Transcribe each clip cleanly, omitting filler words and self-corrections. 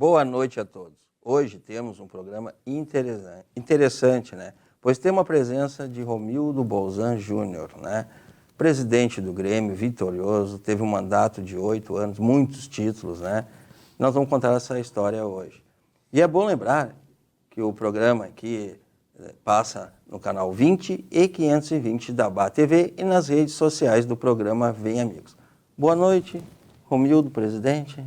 Boa noite a todos. Hoje temos um programa interessante, né? Pois temos a presença de Romildo Bolzan Júnior, né? Presidente do Grêmio, vitorioso, teve um mandato de 8 anos, muitos títulos, né? Nós vamos contar essa história hoje. E é bom lembrar que o programa aqui passa no canal 20 e 520 da Bá TV e nas redes sociais do programa Vem Amigos. Boa noite, Romildo, presidente.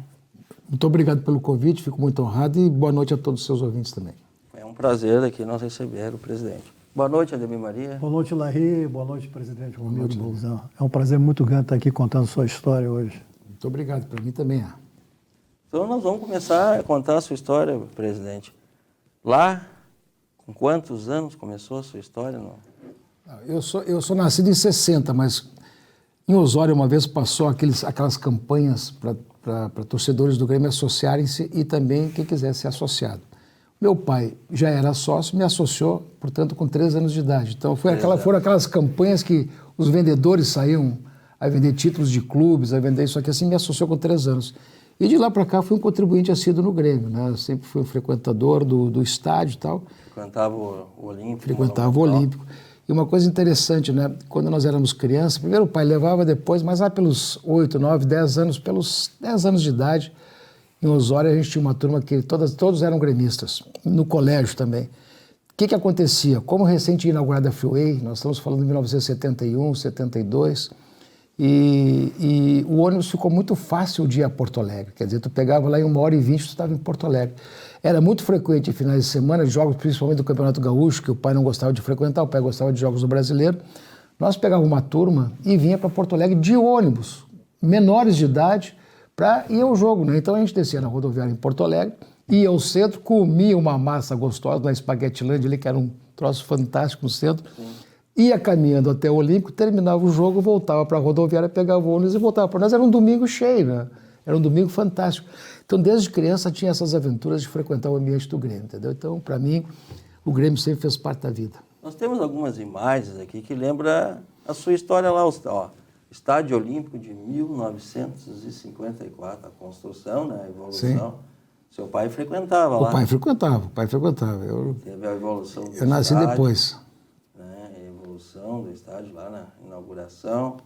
Muito obrigado pelo convite, fico muito honrado e boa noite a todos os seus ouvintes também. É um prazer aqui nós receber o presidente. Boa noite, Ademir Maria. Boa noite, Larry. Boa noite, presidente Romildo Bolzan. É um prazer muito grande estar aqui contando sua história hoje. Muito obrigado, para mim também é. Então nós vamos começar a contar a sua história, presidente. Lá, com quantos anos começou a sua história? Eu sou nascido em 60, mas em Osório uma vez passou aquelas campanhas para torcedores do Grêmio associarem-se e também quem quisesse ser associado. Meu pai já era sócio, me associou, portanto, com 3 anos de idade. Então foram aquelas campanhas que os vendedores saíam a vender títulos de clubes, a vender isso aqui, assim, me associou com 3 anos. E de lá para cá fui um contribuinte assíduo no Grêmio, né? Eu sempre fui um frequentador do estádio e tal. Frequentava o Olímpico. Frequentava o Olímpico. E uma coisa interessante, né? Quando nós éramos crianças, primeiro o pai levava, depois, mas lá pelos 8, 9, 10 anos, pelos 10 anos de idade, em Osório a gente tinha uma turma que todos eram gremistas, no colégio também. O que acontecia? Como recente tinha inaugurado a Freeway, nós estamos falando de 1971, 72, e o ônibus ficou muito fácil de ir a Porto Alegre. Quer dizer, tu pegava lá em 1h20, tu estava em Porto Alegre. Era muito frequente em finais de semana, jogos principalmente do Campeonato Gaúcho, que o pai não gostava de frequentar, o pai gostava de jogos do Brasileiro. Nós pegávamos uma turma e vinha para Porto Alegre de ônibus, menores de idade, para ir ao jogo, né? Então a gente descia na rodoviária em Porto Alegre, ia ao centro, comia uma massa gostosa na Espaguetilândia ali, que era um troço fantástico no centro, ia caminhando até o Olímpico, terminava o jogo, voltava para a rodoviária, pegava o ônibus e voltava para nós. Era um domingo cheio, né? Era um domingo fantástico. Então, desde criança, tinha essas aventuras de frequentar o ambiente do Grêmio, entendeu? Então, para mim, o Grêmio sempre fez parte da vida. Nós temos algumas imagens aqui que lembram a sua história lá, ó. Estádio Olímpico de 1954, a construção, né, a evolução. Sim. Seu pai frequentava lá. O pai frequentava. Teve a evolução do estádio. Eu nasci depois. Né, a evolução do estádio lá na inauguração.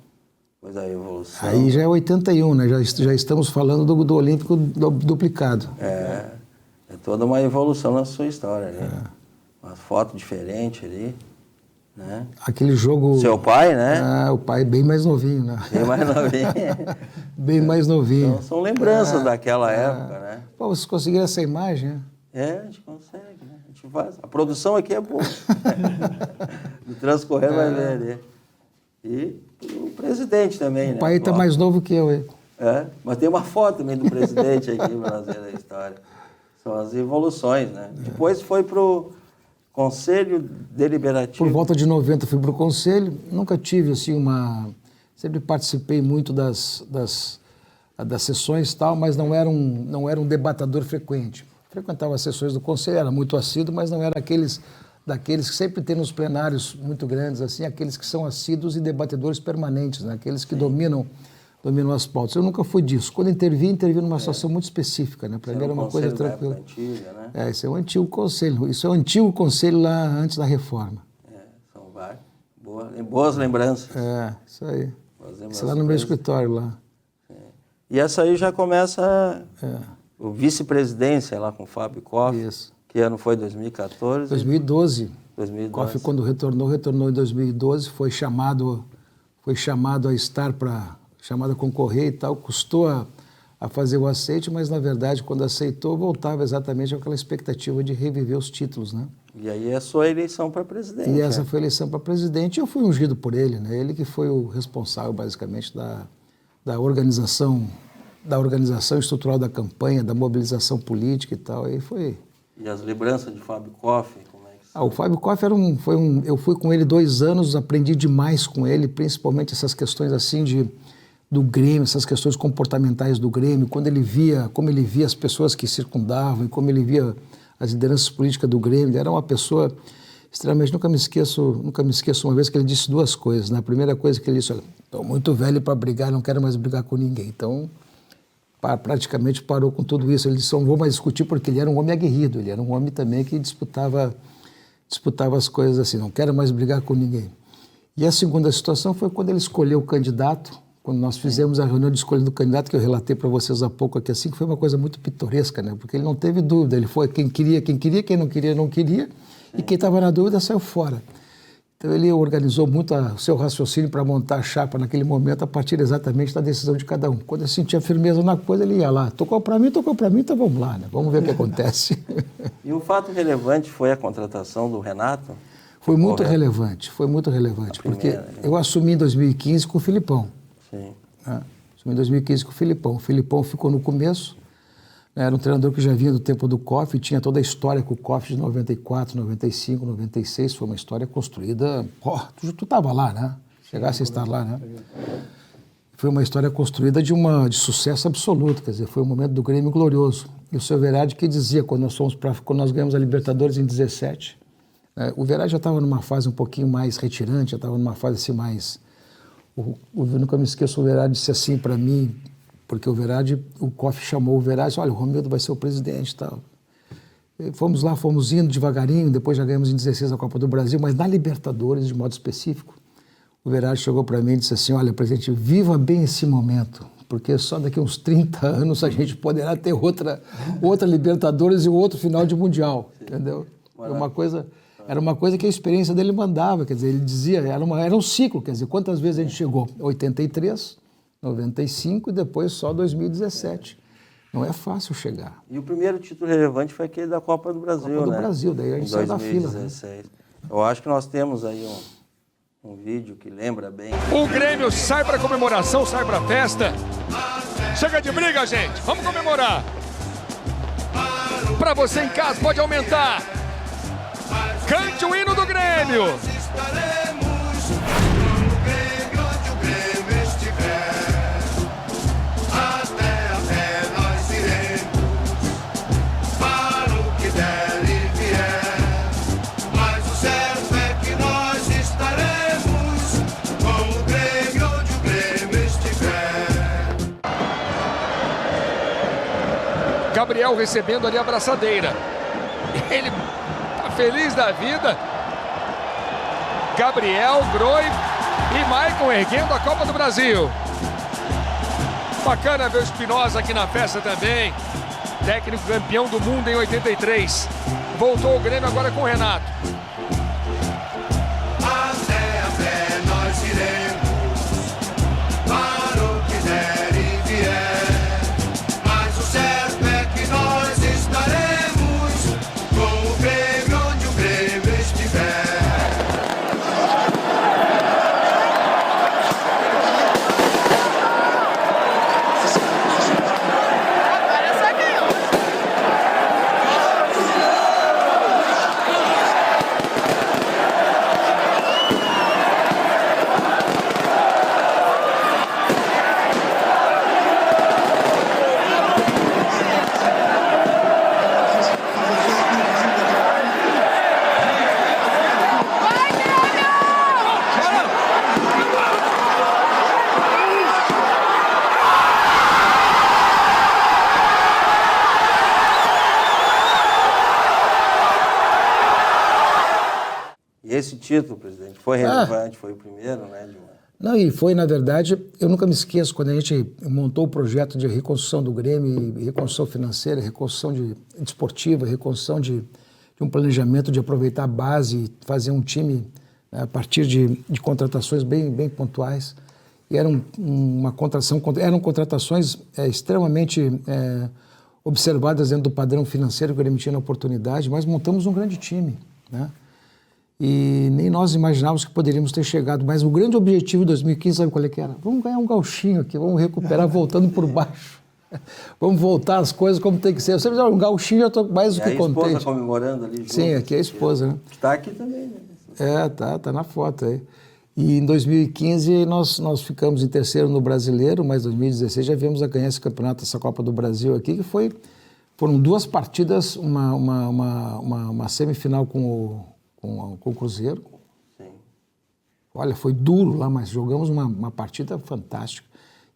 Depois a evolução. Aí já é 81, né? Já estamos falando do Olímpico duplicado. É toda uma evolução na sua história, né? Uma foto diferente ali, né? Aquele jogo... Seu pai, né? O pai bem mais novinho, né? Bem mais novinho. Bem mais novinho. Então, são lembranças daquela época, né? Pô, vocês conseguiram essa imagem, né? A gente consegue, né? A gente faz. A produção aqui é boa. Do transcorrer vai ver ali. E o presidente também, né? O pai está mais novo que eu, hein? Mas tem uma foto também do presidente aqui para nós ver a história. São as evoluções, né? Depois foi para o Conselho Deliberativo. Por volta de 90 fui para o Conselho. Nunca tive, assim, Sempre participei muito das sessões e tal, mas não era um debatedor frequente. Frequentava as sessões do Conselho, era muito assíduo, mas não era daqueles que sempre tem nos plenários muito grandes, assim, aqueles que são assíduos e debatedores permanentes, né? Aqueles que dominam as pautas. Eu nunca fui disso. Quando intervi numa situação muito específica, né? Para mim era uma coisa tranquila. Antiga, né? Esse é o antigo conselho. Isso é o antigo conselho lá antes da reforma. São vários. Boas lembranças. Isso aí. Isso lá no meu escritório lá. E essa aí já começa o vice-presidência lá com o Fábio Koff. Isso. Que ano foi? 2014? 2012. Koff, quando retornou em 2012, foi chamado a concorrer e tal, custou a fazer o aceite, mas na verdade, quando aceitou, voltava exatamente àquela expectativa de reviver os títulos, né? E aí é a sua eleição para presidente. E essa foi a eleição para presidente, e eu fui ungido por ele, né? Ele que foi o responsável, basicamente, da organização estrutural da campanha, da mobilização política e tal, aí foi... E as lembranças de Fábio Koff, como é que são? O Fábio Koff eu fui com ele 2 anos, aprendi demais com ele, principalmente essas questões assim do Grêmio, essas questões comportamentais do Grêmio, como ele via as pessoas que circundavam e como ele via as lideranças políticas do Grêmio. Ele era uma pessoa extremamente... Nunca me esqueço uma vez que ele disse 2 coisas, né? A primeira coisa que ele disse: olha, estou muito velho para brigar, não quero mais brigar com ninguém. Então, praticamente parou com tudo isso. Ele disse, não vou mais discutir, porque ele era um homem aguerrido, ele era um homem também que disputava as coisas assim, não quero mais brigar com ninguém. E a segunda situação foi quando ele escolheu o candidato, quando nós fizemos a reunião de escolha do candidato, que eu relatei para vocês há pouco aqui, assim, que foi uma coisa muito pitoresca, né? Porque ele não teve dúvida, ele foi quem queria, quem não queria, e quem estava na dúvida saiu fora. Então ele organizou muito o seu raciocínio para montar a chapa naquele momento, a partir exatamente da decisão de cada um. Quando ele sentia firmeza na coisa, ele ia lá, tocou para mim, então vamos lá, né? Vamos ver o que acontece. E o fato relevante foi a contratação do Renato? Foi muito relevante, porque eu assumi em 2015 com o Filipão. Sim. Né? Assumi em 2015 com o Filipão. O Filipão ficou no começo, né? Era um treinador que já vinha do tempo do COF, tinha toda a história com o COF de 94, 95, 96, foi uma história construída... tu estava lá, né? Chegasse a estar lá, né? Foi uma história construída de sucesso absoluto, quer dizer, foi um momento do Grêmio glorioso. E o seu Verade que dizia, quando nós ganhamos a Libertadores em 17, o Verade já estava numa fase um pouquinho mais retirante, já estava numa fase assim mais... Eu nunca me esqueço, o Verade disse assim para mim, porque o COF chamou o Verade e disse, olha, o Romildo vai ser o presidente e tal. Fomos lá, fomos indo devagarinho, depois já ganhamos em 16 a Copa do Brasil, mas na Libertadores, de modo específico, o Verade chegou para mim e disse assim, olha, presidente, viva bem esse momento, porque só daqui a uns 30 anos a gente poderá ter outra Libertadores e outro final de Mundial, entendeu? Era uma coisa que a experiência dele mandava, quer dizer, ele dizia, era um ciclo, quer dizer, quantas vezes a gente chegou? 83, 95 e depois só 2017. Não é fácil chegar. E o primeiro título relevante foi aquele da Copa do Brasil, né? Copa do Brasil, daí a gente saiu da fila. Né? Eu acho que nós temos aí um vídeo que lembra bem. O Grêmio sai para comemoração, sai para festa. Chega de briga, gente. Vamos comemorar. Para você em casa, pode aumentar. Cante o hino do Grêmio. Gabriel recebendo ali a abraçadeira. Ele tá feliz da vida. Gabriel, Groi e Maicon erguendo a Copa do Brasil. Bacana ver o Espinosa aqui na festa também. Técnico campeão do mundo em 83. Voltou o Grêmio agora com o Renato. Até a pé nós iremos, para o que der e vier. Mas o certo é que nós estaremos com o Grêmio onde o Grêmio estiver. Esse título, presidente, foi relevante, foi o primeiro, né, Dilma? Não, e foi, na verdade, eu nunca me esqueço, quando a gente montou o projeto de reconstrução do Grêmio, reconstrução financeira, reconstrução desportiva, reconstrução de um planejamento de aproveitar a base e fazer um time a partir de contratações bem pontuais. E eram contratações extremamente observadas dentro do padrão financeiro que o Grêmio tinha na oportunidade, mas montamos um grande time, né? E nem nós imaginávamos que poderíamos ter chegado. Mas o grande objetivo de 2015, sabe qual é que era? Vamos ganhar um gauchinho aqui, vamos recuperar voltando por baixo. Vamos voltar as coisas como tem que ser. Você um gauchinho, eu estou mais do que contente. A esposa comemorando ali junto. Sim, aqui é a esposa, né? Que está aqui também, né? Tá na foto aí. E em 2015 nós ficamos em terceiro no Brasileiro, mas em 2016 já viemos a ganhar esse campeonato, essa Copa do Brasil aqui, que foram duas partidas, uma semifinal com o Cruzeiro. Sim. Olha, foi duro lá, mas jogamos uma partida fantástica.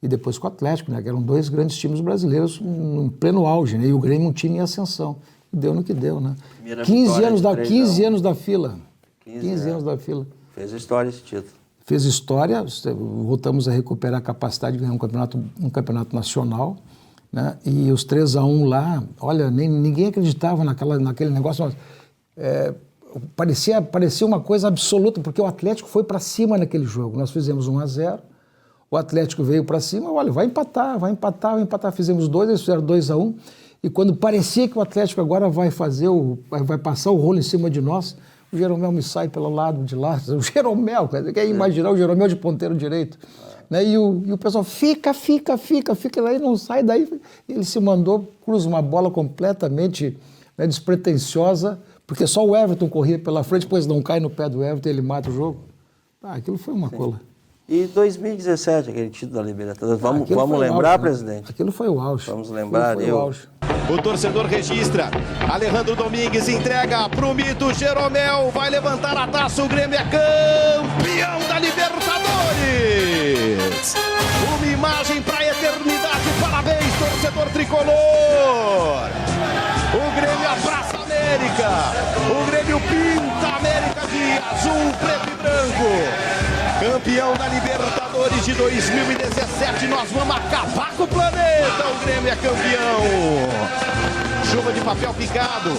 e depois com o Atlético, né? Que eram dois grandes times brasileiros em pleno auge, né? E o Grêmio um time em ascensão. E deu no que deu, né? 15 anos da fila. 15 anos da fila. Fez história esse título. Fez história, voltamos a recuperar a capacidade de ganhar um campeonato nacional, né? E os 3-1 lá, olha, ninguém acreditava naquele negócio. Parecia uma coisa absoluta, porque o Atlético foi para cima naquele jogo. Nós fizemos 1-0, o Atlético veio para cima, olha, vai empatar. Fizemos 2, eles fizeram 2-1. E quando parecia que o Atlético agora vai passar o rolo em cima de nós, o Jeromel me sai pelo lado de lá. O Jeromel, quer imaginar o Jeromel de ponteiro direito? Né? E o pessoal fica, daí não sai, daí ele se mandou, cruza uma bola completamente, né, despretensiosa, porque só o Everton corria pela frente, depois não cai no pé do Everton e ele mata o jogo. Aquilo foi uma cola. E 2017, aquele título da Libertadores, vamos lembrar, auge, presidente? Aquilo foi o auge. Vamos lembrar, O torcedor registra. Alejandro Domingues entrega pro mito Jeromel. Vai levantar a taça. O Grêmio é campeão da Libertadores. Uma imagem para a eternidade. Parabéns, torcedor tricolor. O Grêmio abraça a América. O Grêmio pinta a América de azul, preto e branco. Campeão da Libertadores de 2017, nós vamos acabar com o planeta, o Grêmio é campeão. Chuva de papel picado,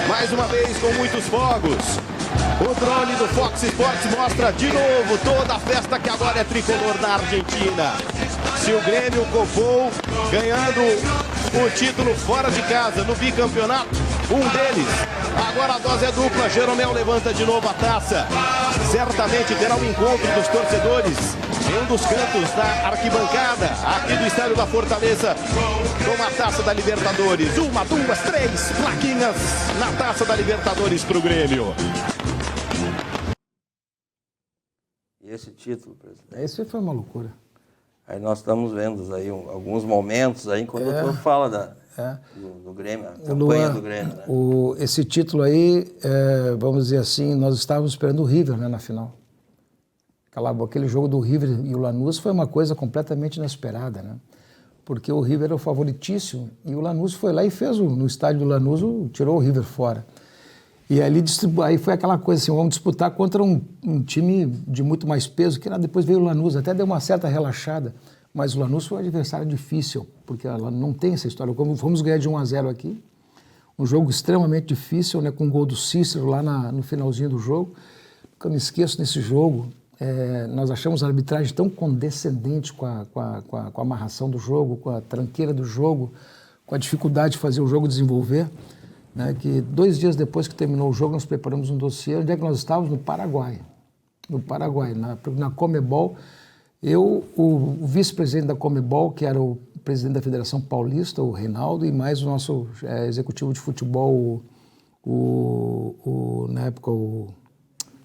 mais uma vez com muitos fogos. O drone do Fox Sports mostra de novo toda a festa que agora é tricolor na Argentina. Se o Grêmio copou, ganhando o título fora de casa no bicampeonato, um deles. Agora a dose é dupla, Jeromel levanta de novo a taça. Certamente terá um encontro dos torcedores em um dos cantos da arquibancada aqui do estádio da Fortaleza com a taça da Libertadores. 1, 2, 3 plaquinhas na taça da Libertadores para o Grêmio. E esse título, presidente? Isso foi uma loucura. Aí nós estamos vendo aí alguns momentos aí, quando o doutor fala do Grêmio, a campanha do Grêmio. Né? Esse título aí, vamos dizer assim, nós estávamos esperando o River, né, na final. Aquele jogo do River e o Lanús foi uma coisa completamente inesperada, né? Porque o River era o favoritíssimo e o Lanús foi lá e fez, no estádio do Lanús, tirou o River fora. E aí foi aquela coisa assim, vamos disputar contra um time de muito mais peso, que depois veio o Lanús, até deu uma certa relaxada, mas o Lanús foi um adversário difícil, porque ela não tem essa história. Como fomos ganhar de 1-0 aqui, um jogo extremamente difícil, né, com o gol do Cícero lá no finalzinho do jogo. Nunca me esqueço nesse jogo, nós achamos a arbitragem tão condescendente com a amarração do jogo, com a tranqueira do jogo, com a dificuldade de fazer o jogo desenvolver, né, que 2 dias depois que terminou o jogo, nós preparamos um dossiê. Onde é que nós estávamos? No Paraguai. No Paraguai, na Comebol. Eu, o vice-presidente da Comebol, que era o presidente da Federação Paulista, o Reinaldo, e mais o nosso executivo de futebol, na época,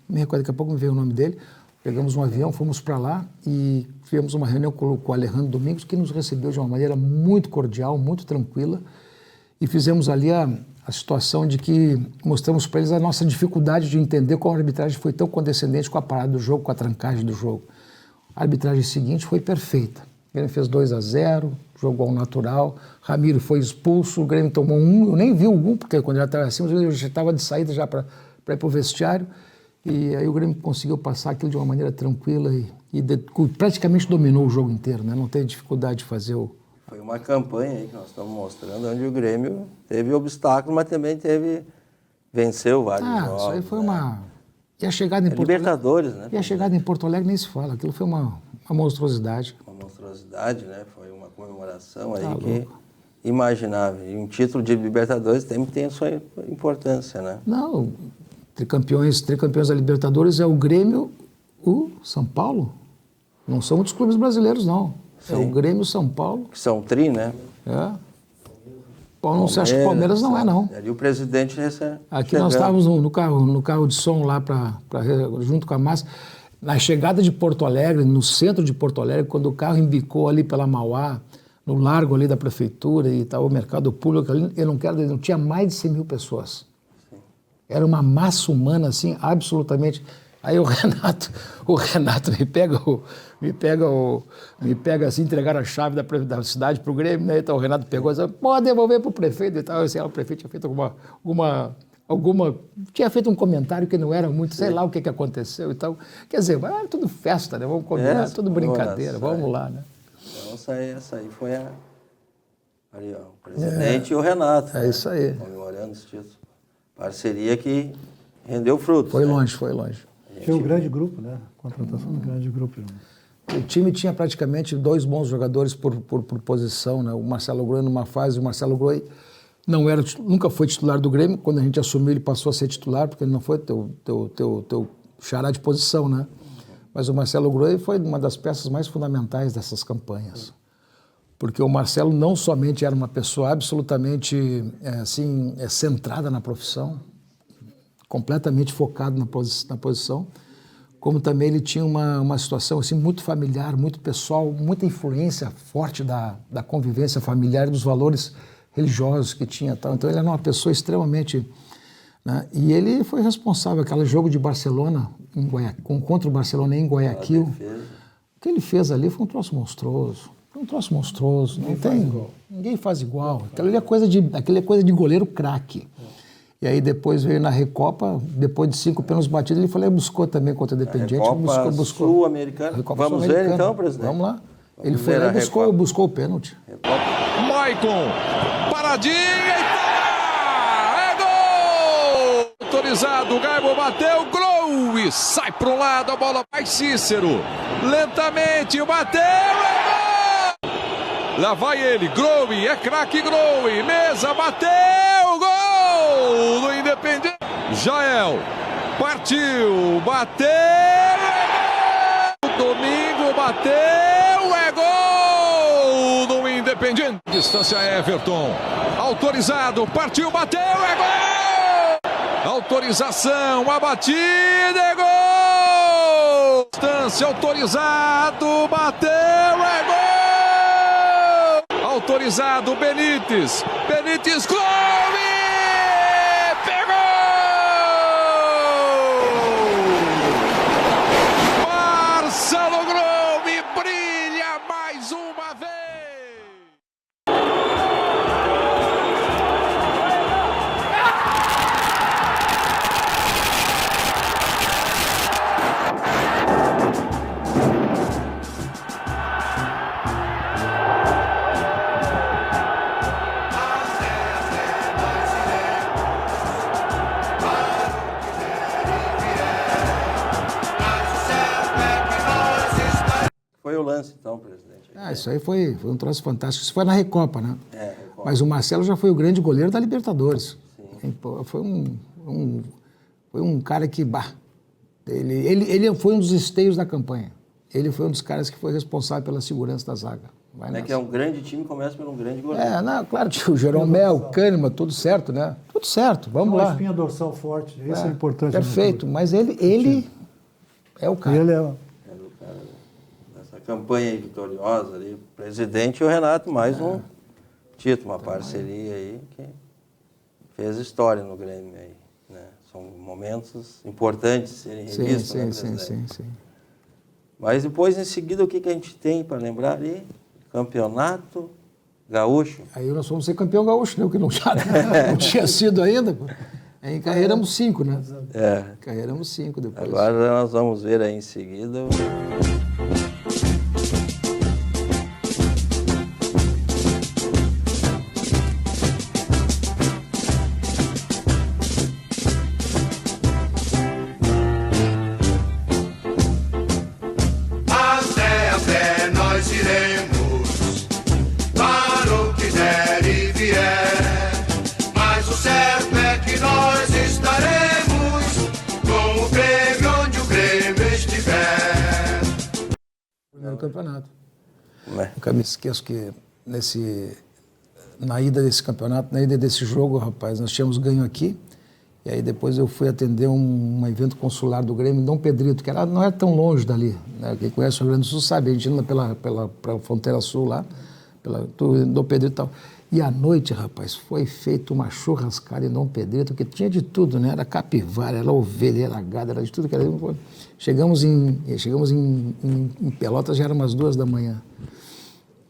me recordo, daqui a pouco me veio o nome dele. Pegamos um avião, fomos para lá e tivemos uma reunião com o Alejandro Domingos, que nos recebeu de uma maneira muito cordial, muito tranquila, e fizemos ali a situação de que mostramos para eles a nossa dificuldade de entender como a arbitragem foi tão condescendente com a parada do jogo, com a trancagem do jogo. A arbitragem seguinte foi perfeita. O Grêmio fez 2-0, jogou ao natural, Ramiro foi expulso, o Grêmio tomou 1, eu nem vi o 1, porque quando já estava assim, eu já estava de saída já para ir para o vestiário, e aí o Grêmio conseguiu passar aquilo de uma maneira tranquila e praticamente dominou o jogo inteiro, né? Não teve dificuldade de fazer Foi uma campanha aí que nós estamos mostrando, onde o Grêmio teve obstáculos, mas também venceu vários jogos. Isso aí foi né? uma... E a chegada em Porto Libertadores, Alegre, né? E a chegada em Porto Alegre nem se fala, aquilo foi uma monstruosidade. Uma monstruosidade, né? Foi uma comemoração aí que louco. imaginável. E um título de Libertadores tem a sua importância, né? Não, tricampeões da Libertadores é o Grêmio, o São Paulo. Não são outros clubes brasileiros, não. Sim. É o Grêmio, São Paulo. Que são tri, né? Você acha que o Palmeiras não é, não. Ali o presidente Aqui nós estávamos no carro de som lá, junto com a massa. Na chegada de Porto Alegre, no centro de Porto Alegre, quando o carro embicou ali pela Mauá, no largo ali da prefeitura e tal, o mercado público ali, não tinha mais de 100 mil pessoas. Sim. Era uma massa humana, assim, absolutamente. Aí o Renato me pega assim, entregar a chave da cidade pro Grêmio, né? Então o Renato pegou e disse, pode devolver pro prefeito e tal. Assim, o prefeito tinha feito tinha feito um comentário que não era muito, sei lá o que aconteceu e tal. Quer dizer, mas era tudo festa, né? Vamos combinar, tudo brincadeira, vamos lá, né? Então essa aí foi ali, ó, o presidente e o Renato. É isso aí. Comemorando esse título. Parceria que rendeu frutos. Foi né? longe, foi longe. Tinha um grande grupo, né? Contratação de um grande grupo. O time tinha praticamente 2 bons jogadores por posição, né? O Marcelo Groi numa fase, o Marcelo Groi nunca foi titular do Grêmio. Quando a gente assumiu, ele passou a ser titular, porque ele não foi teu xará de posição, né? Mas o Marcelo Groi foi uma das peças mais fundamentais dessas campanhas. Porque o Marcelo não somente era uma pessoa absolutamente centrada na profissão, completamente focado na posição, como também ele tinha uma situação assim, muito familiar, muito pessoal, muita influência forte da convivência familiar e dos valores religiosos que tinha. Tal. Então ele era uma pessoa extremamente... Né? E ele foi responsável, aquele jogo de Barcelona, contra o Barcelona em Guayaquil. O que ele fez ali foi um troço monstruoso. Ninguém faz igual. Aquilo é coisa de goleiro craque. E aí depois veio na Recopa, depois de 5 pênaltis batidos, ele foi lá e buscou também contra o Independiente. Recopa Sul-Americana. Vamos ver então, presidente? Vamos lá. Ele foi lá e buscou o pênalti. Maicon, paradinha e tá! É gol! Autorizado, o Gaibo bateu, gol! E sai pro lado, a bola vai Cícero. Lentamente, bateu, é gol! Lá vai ele, Growe, é craque Growe, mesa, bateu, gol! Do Independiente. Jael, partiu, bateu, é gol! Domingo, bateu, é gol! Do Independiente. Distância Everton, autorizado, partiu, bateu, é gol! Autorização, a batida, é gol! Distância, autorizado, bateu, é gol! Autorizado, Benítez, gol! Pegou! Marcelo Growe brilha mais uma vez! Foi o lance, então, presidente. Isso aí foi um troço fantástico. Isso foi na Recopa, né? Recopa. Mas o Marcelo já foi o grande goleiro da Libertadores. Sim. Foi um cara que... Ele foi um dos esteios da campanha. Ele foi um dos caras que foi responsável pela segurança da zaga. Que é um grande time, começa por um grande goleiro. Claro, o Jeromel, o Kahneman, tudo certo, né? Tudo certo, vamos lá. Uma espinha dorsal forte, isso é importante. Perfeito, mas ele é o cara. Ele é... Essa campanha vitoriosa ali, o presidente e o Renato, mais um título, uma parceria aí que fez história no Grêmio aí, né? São momentos importantes de serem revistos, né, presidente? Sim. Mas depois, em seguida, o que a gente tem para lembrar ali? Campeonato Gaúcho. Aí nós fomos ser campeão gaúcho, né? O que não tinha sido ainda. Aí encarreiramos 5, né? Encarreiramos 5 depois. Agora nós vamos ver aí em seguida... Até nós iremos para o que der e vier. Mas o certo é que nós estaremos com o Grêmio onde o Grêmio estiver. Primeiro campeonato. Nunca me esqueço que na ida desse campeonato, na ida desse jogo, rapaz, nós tínhamos ganho aqui. E aí depois eu fui atender um evento consular do Grêmio em Dom Pedrito, que não é tão longe dali, né? Quem conhece o Rio Grande do Sul sabe, a gente anda pela fronteira sul lá, do Dom Pedrito e tal. E à noite, rapaz, foi feita uma churrascada em Dom Pedrito, que tinha de tudo, né? Era capivara, era ovelha, era gado, era de tudo que era. Chegamos em Pelotas, já eram umas 2 da manhã.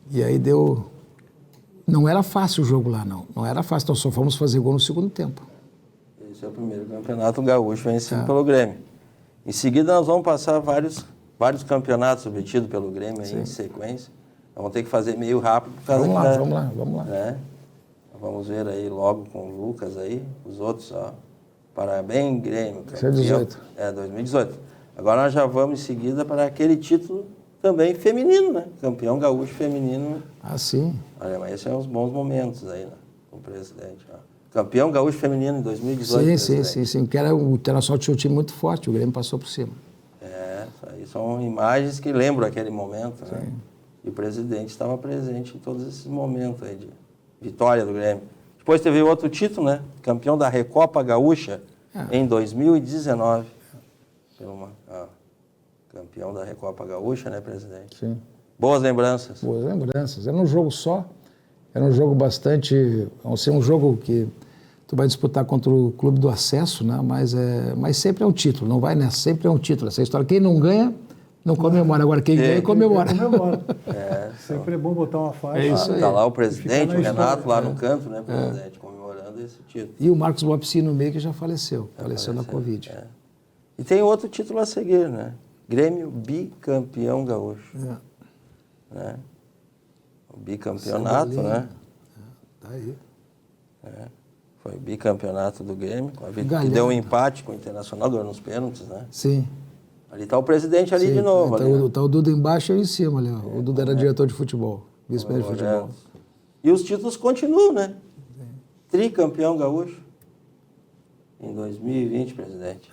E aí deu... Não era fácil o jogo lá, não. Não era fácil, nós só fomos fazer gol no segundo tempo. Esse é o primeiro campeonato gaúcho vencido pelo Grêmio. Em seguida, nós vamos passar vários campeonatos obtidos pelo Grêmio aí em sequência. Vamos ter que fazer meio rápido por causa Vamos lá. Né? Vamos ver aí logo com o Lucas aí, os outros, ó. Parabéns, Grêmio. Isso é 18. 2018. Agora nós já vamos em seguida para aquele título também feminino, né? Campeão gaúcho feminino. Ah, sim. Olha, mas esses são os bons momentos aí, né? Com o presidente, ó. Campeão gaúcho feminino em 2018. Sim. Que era o Internacional tinha um time muito forte, o Grêmio passou por cima. Isso aí são imagens que lembram aquele momento, né? E o presidente estava presente em todos esses momentos aí de vitória do Grêmio. Depois teve outro título, né? Campeão da Recopa Gaúcha em 2019. Campeão da Recopa Gaúcha, né, presidente? Sim. Boas lembranças. Boas lembranças. Era um jogo só, era um jogo bastante... Vamos ser um jogo que tu vai disputar contra o clube do acesso, né? Mas sempre é um título, não vai nessa, sempre é um título. Essa história, quem não ganha, não comemora. Agora quem ganha, comemora. Sempre é bom botar uma faixa. É isso aí. Tá lá o presidente, o Renato, lá no canto, né, presidente, comemorando esse título. E o Marcos Bopsi no meio, que já faleceu na Covid. E tem outro título a seguir, né? Grêmio bicampeão gaúcho. Né? O bicampeonato, né? Tá aí. Foi bicampeonato do Grêmio, que deu um empate com o Internacional, ganhou nos pênaltis, né? Sim. Ali está o presidente ali de novo. Tá o Duda embaixo e eu em cima ali, ó. O Duda era diretor de futebol, vice-presidente de futebol. E os títulos continuam, né? Tricampeão gaúcho em 2020, presidente.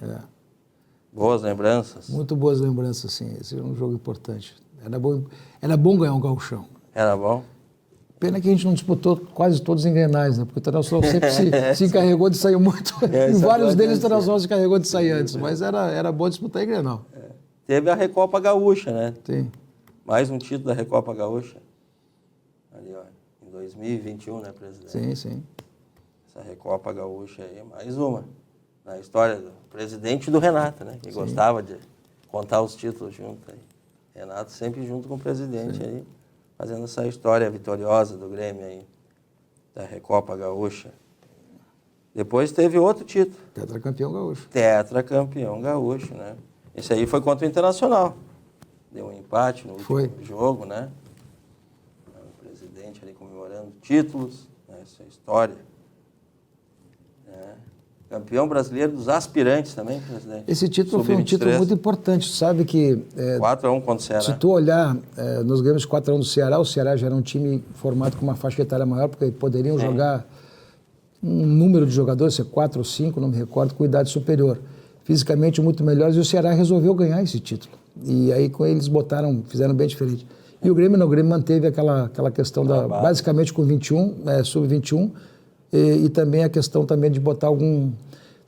Boas lembranças. Muito boas lembranças, sim. Esse é um jogo importante. Era bom ganhar um gauchão. Era bom? Pena que a gente não disputou quase todos em Grenais, né? Porque o Internacional sempre se encarregou de sair muito. Em vários deles o Internacional se encarregou de sair antes. Mas era bom disputar em Grenal. Teve a Recopa Gaúcha, né? Sim. Mais um título da Recopa Gaúcha. Ali, ó, em 2021, né, presidente? Sim. Essa Recopa Gaúcha aí, mais uma. Na história do presidente e do Renato, né? Que gostava de contar os títulos junto aí. Renato sempre junto com o presidente aí, fazendo essa história vitoriosa do Grêmio aí, da Recopa Gaúcha. Depois teve outro título. Tetracampeão gaúcho. Tetracampeão gaúcho, né? Esse aí foi contra o Internacional. Deu um empate no último jogo, né? O presidente ali comemorando títulos, né? Essa história. Campeão brasileiro dos aspirantes também, presidente. Esse título foi um título muito importante. Tu sabe que... 4-1 contra o Ceará. Se tu olhar, nós ganhamos 4-1 do Ceará, o Ceará já era um time formado com uma faixa etária maior, porque poderiam jogar um número de jogadores, se é 4 ou 5, não me recordo, com idade superior. Fisicamente muito melhores, e o Ceará resolveu ganhar esse título. E aí com eles fizeram bem diferente. E o Grêmio não, o Grêmio manteve aquela questão basicamente com 21, sub-21, e também a questão também de botar algum...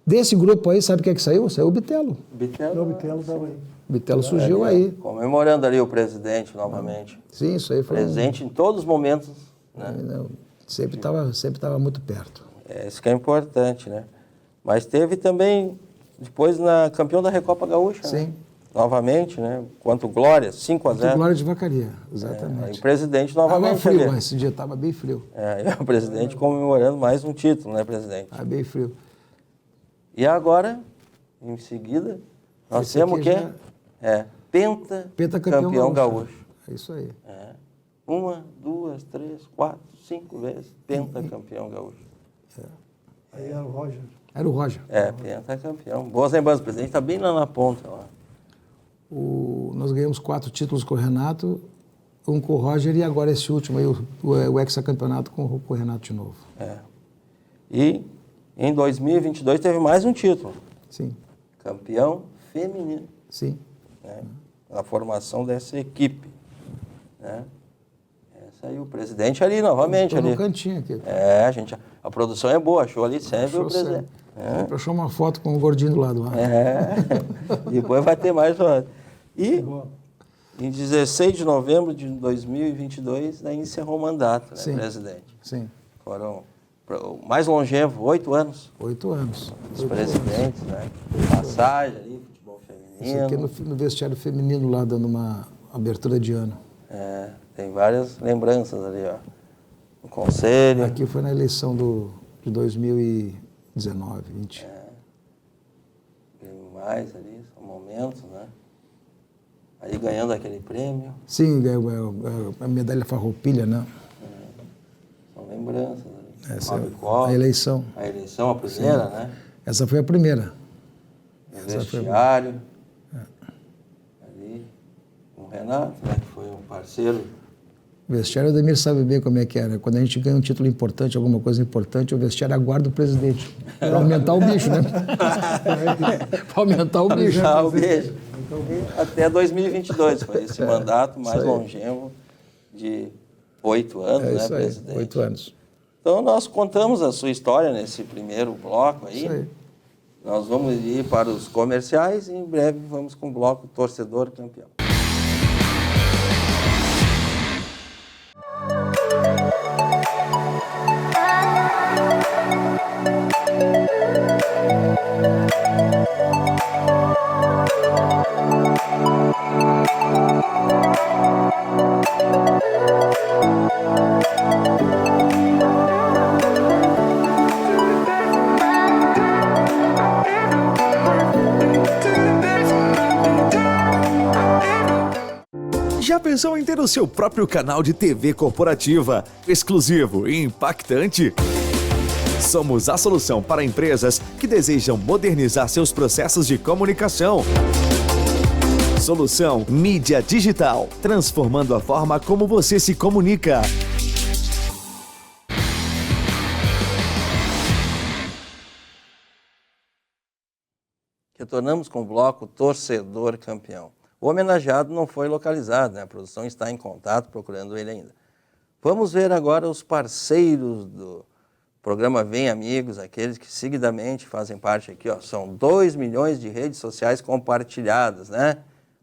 Desse grupo aí, sabe o que é que saiu? Saiu o Bitelo. O Bitelo estava aí. O Bitelo surgiu aí. Comemorando ali o presidente novamente. Sim, isso aí foi... Presente em todos os momentos. Né? Não, sempre estava muito perto. Isso que é importante, né? Mas teve também, depois, campeão da Recopa Gaúcha. Sim. Né? Novamente, né? Quanto Glória, 5-0. Glória de Vacaria, exatamente. E o presidente novamente. Estava frio, esse dia estava bem frio. E o presidente comemorando mais um título, né, presidente? Estava bem frio. E agora, em seguida, nós temos o quê? Pentacampeão gaúcho. É isso aí. 1, 2, 3, 4, 5 vezes pentacampeão gaúcho. Aí era o Roger. Era o Roger. Pentacampeão. Boas lembranças, o presidente está bem lá na ponta. Lá. Nós ganhamos 4 títulos com o Renato, um com o Roger e agora esse último aí, o hexacampeonato com o Renato de novo. E em 2022 teve mais um título. Sim. Campeão feminino. Sim. Né? Na formação dessa equipe. Né? Essa aí, o presidente ali novamente. Estou no cantinho aqui. A produção é boa, achou ali sempre o presidente. Achou uma foto com o gordinho do lado lá. Depois vai ter mais uma. E em 16 de novembro de 2022, daí encerrou o mandato, né, presidente? Sim. Foram o mais longevo, 8 anos. 8 anos. Os presidentes, né? Passagem ali, futebol Isso aqui é feminino. no vestiário feminino lá, dando uma abertura de ano. Tem várias lembranças ali, ó. O conselho. Aqui foi na eleição de 2019, 20. Tem mais ali, são momentos, né? Aí ganhando aquele prêmio. Sim, ganhou a medalha Farroupilha, né? São lembranças ali. Essa Mabicó, a eleição. a eleição, a primeira, né? Essa foi a primeira. O vestiário. Ali, com o Renato, né? Que foi um parceiro. O vestiário, o Ademir sabe bem como é que era. Quando a gente ganha um título importante, alguma coisa importante, o vestiário aguarda o presidente. Para aumentar o bicho, né? Para aumentar o bicho. Ah, o beijo. Até 2022 foi esse mandato mais longevo de 8 anos, É né, isso aí, presidente? 8 anos. Então, nós contamos a sua história nesse primeiro bloco aí. Isso aí. Nós vamos ir para os comerciais e em breve vamos com o bloco Torcedor Campeão. Já pensou em ter o seu próprio canal de TV corporativa, exclusivo e impactante? Somos a solução para empresas que desejam modernizar seus processos de comunicação. Solução Mídia Digital, transformando a forma como você se comunica. Retornamos com o bloco Torcedor Campeão. O homenageado não foi localizado, né? A produção está em contato procurando ele ainda. Vamos ver agora os parceiros do programa Vem Amigos, aqueles que seguidamente fazem parte aqui, ó. São 2 milhões de redes sociais compartilhadas, né?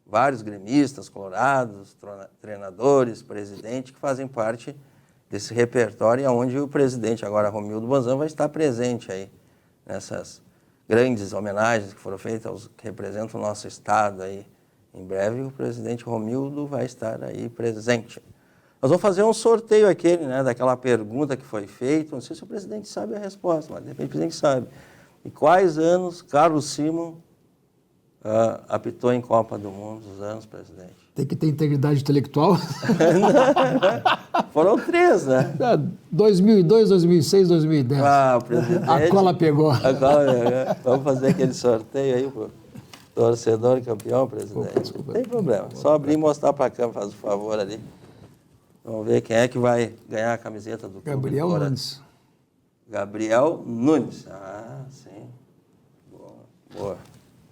Vários gremistas, colorados, treinadores, presidente, que fazem parte desse repertório, onde o presidente, agora Romildo Bolzan, vai estar presente aí, nessas grandes homenagens que foram feitas aos que representam o nosso estado aí. Em breve o presidente Romildo vai estar aí presente. Nós vamos fazer um sorteio aquele, né, daquela pergunta que foi feita. Não sei se o presidente sabe a resposta, mas de repente o presidente sabe. E quais anos Carlos Simon apitou em Copa do Mundo? Os anos, presidente? Tem que ter integridade intelectual. Foram 3, né? 2002, 2006, 2010. Ah, o presidente... A cola pegou. A cola pegou. Vamos fazer aquele sorteio aí, pô. Torcedor Campeão, presidente. Desculpa. Não tem problema. Só abrir e mostrar para a câmera, faz o favor ali. Vamos ver quem é que vai ganhar a camiseta do clube. Gabriel Nunes. Gabriel Nunes. Ah, sim. Boa, boa.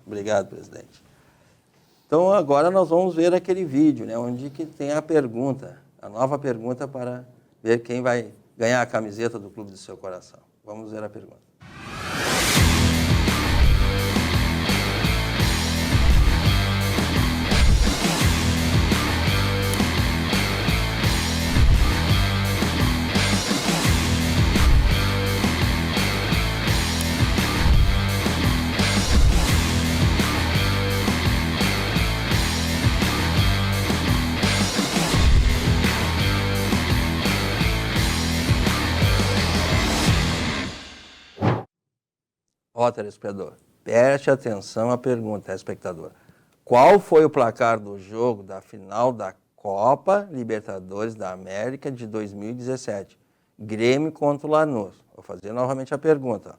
Obrigado, presidente. Então, agora nós vamos ver aquele vídeo, né, onde que tem a pergunta, a nova pergunta para ver quem vai ganhar a camiseta do clube do seu coração. Vamos ver a pergunta. Ó, telespectador, preste atenção à pergunta, espectador. Qual foi o placar do jogo da final da Copa Libertadores da América de 2017? Grêmio contra o Lanús. Vou fazer novamente a pergunta.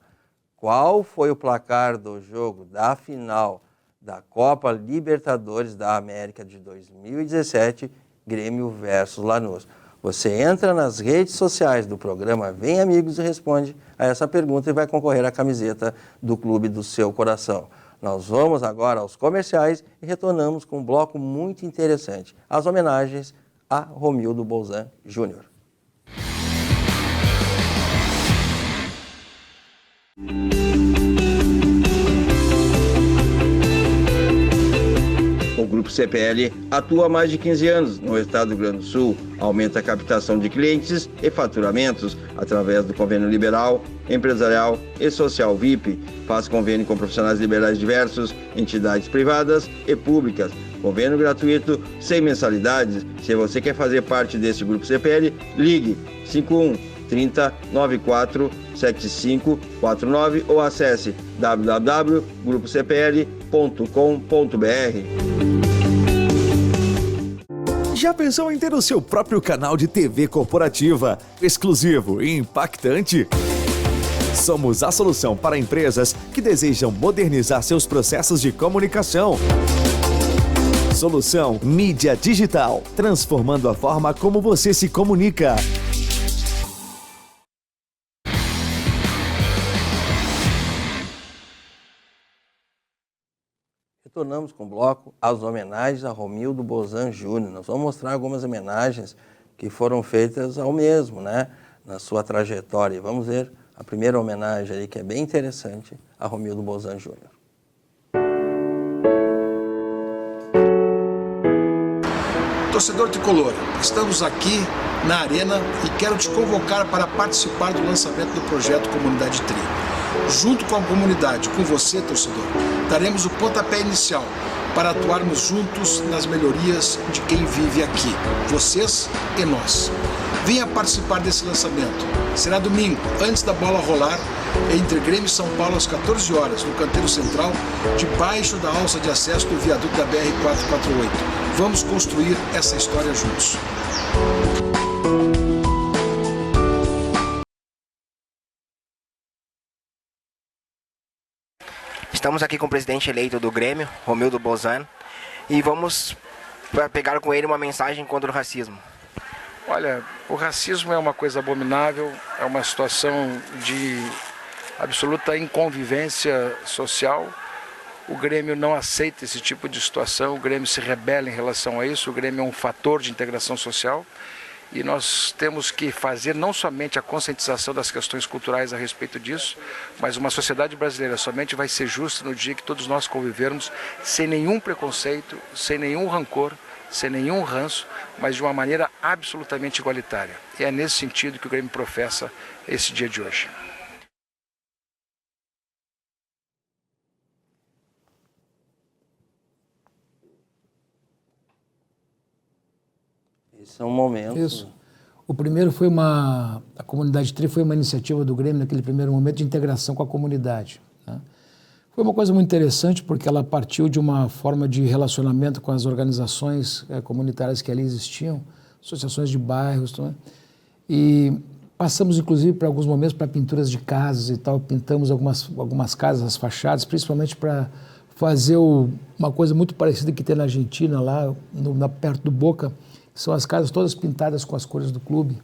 Qual foi o placar do jogo da final da Copa Libertadores da América de 2017? Grêmio versus Lanús. Você entra nas redes sociais do programa Vem Amigos e responde a essa pergunta e vai concorrer à camiseta do clube do seu coração. Nós vamos agora aos comerciais e retornamos com um bloco muito interessante, as homenagens a Romildo Bolzan Júnior. O Grupo Grupo CPL atua há mais de 15 anos no estado do Rio Grande do Sul, aumenta a captação de clientes e faturamentos através do convênio liberal, empresarial e social VIP, faz convênio com profissionais liberais diversos, entidades privadas e públicas, convênio gratuito, sem mensalidades. Se você quer fazer parte desse Grupo CPL, ligue 51 30 94 7549 ou acesse www.grupocpl.com.br. Já pensou em ter o seu próprio canal de TV corporativa, exclusivo e impactante? Somos a solução para empresas que desejam modernizar seus processos de comunicação. Solução Mídia Digital, transformando a forma como você se comunica. Retornamos com o bloco as homenagens a Romildo Bolzan Júnior. Nós vamos mostrar algumas homenagens que foram feitas ao mesmo, né, na sua trajetória. Vamos ver a primeira homenagem aí, que é bem interessante, a Romildo Bolzan Júnior. Torcedor tricolor, estamos aqui na Arena e quero te convocar para participar do lançamento do projeto Comunidade Tri. Junto com a comunidade, com você, torcedor, daremos o pontapé inicial para atuarmos juntos nas melhorias de quem vive aqui, vocês e nós. Venha participar desse lançamento. Será domingo, antes da bola rolar, entre Grêmio e São Paulo às 14 horas, no canteiro central, debaixo da alça de acesso do viaduto da BR-448. Vamos construir essa história juntos. Estamos aqui com o presidente eleito do Grêmio, Romildo Bolzan, e vamos pegar com ele uma mensagem contra o racismo. Olha, o racismo é uma coisa abominável, é uma situação de absoluta inconvivência social. O Grêmio não aceita esse tipo de situação, o Grêmio se rebela em relação a isso, o Grêmio é um fator de integração social e nós temos que fazer não somente a conscientização das questões culturais a respeito disso, mas uma sociedade brasileira somente vai ser justa no dia que todos nós convivermos sem nenhum preconceito, sem nenhum rancor, sem nenhum ranço, mas de uma maneira absolutamente igualitária. E é nesse sentido que o Grêmio professa esse dia de hoje. Esse é um momento... Isso. O primeiro foi a Comunidade Tri foi uma iniciativa do Grêmio naquele primeiro momento de integração com a comunidade, né? Foi uma coisa muito interessante porque ela partiu de uma forma de relacionamento com as organizações comunitárias que ali existiam, associações de bairros, né? E passamos inclusive para alguns momentos para pinturas de casas e tal, pintamos algumas casas, as fachadas, principalmente para fazer uma coisa muito parecida que tem na Argentina, lá perto do Boca, que são as casas todas pintadas com as cores do clube.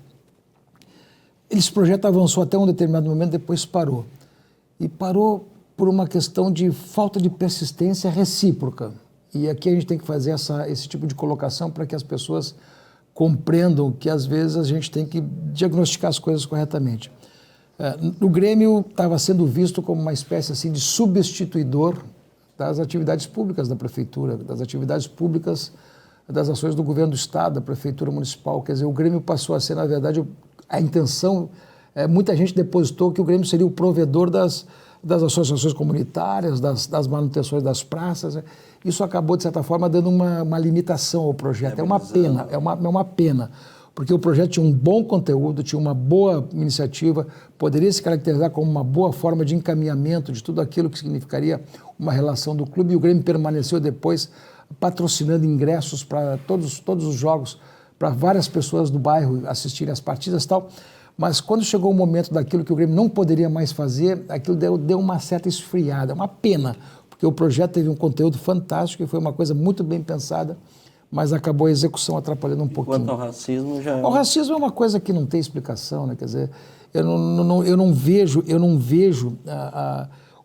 Esse projeto avançou até um determinado momento, depois parou. E parou por uma questão de falta de persistência recíproca. E aqui a gente tem que fazer esse tipo de colocação para que as pessoas compreendam que às vezes a gente tem que diagnosticar as coisas corretamente. O Grêmio estava sendo visto como uma espécie assim de substituidor das atividades públicas da prefeitura, das atividades públicas das ações do governo do estado, da prefeitura municipal. Quer dizer, o Grêmio passou a ser, na verdade, a intenção, muita gente depositou que o Grêmio seria o provedor das associações comunitárias, das manutenções das praças. Isso acabou, de certa forma, dando uma limitação ao projeto. É uma pena, é uma pena, porque o projeto tinha um bom conteúdo, tinha uma boa iniciativa, poderia se caracterizar como uma boa forma de encaminhamento de tudo aquilo que significaria uma relação do clube, e o Grêmio permaneceu depois patrocinando ingressos para todos os jogos, para várias pessoas do bairro assistirem às partidas e tal. Mas quando chegou o momento daquilo que o Grêmio não poderia mais fazer, aquilo deu uma certa esfriada, uma pena, porque o projeto teve um conteúdo fantástico e foi uma coisa muito bem pensada, mas acabou a execução atrapalhando um pouquinho. Quanto ao racismo, já... O racismo é uma coisa que não tem explicação, né? Quer dizer, eu não vejo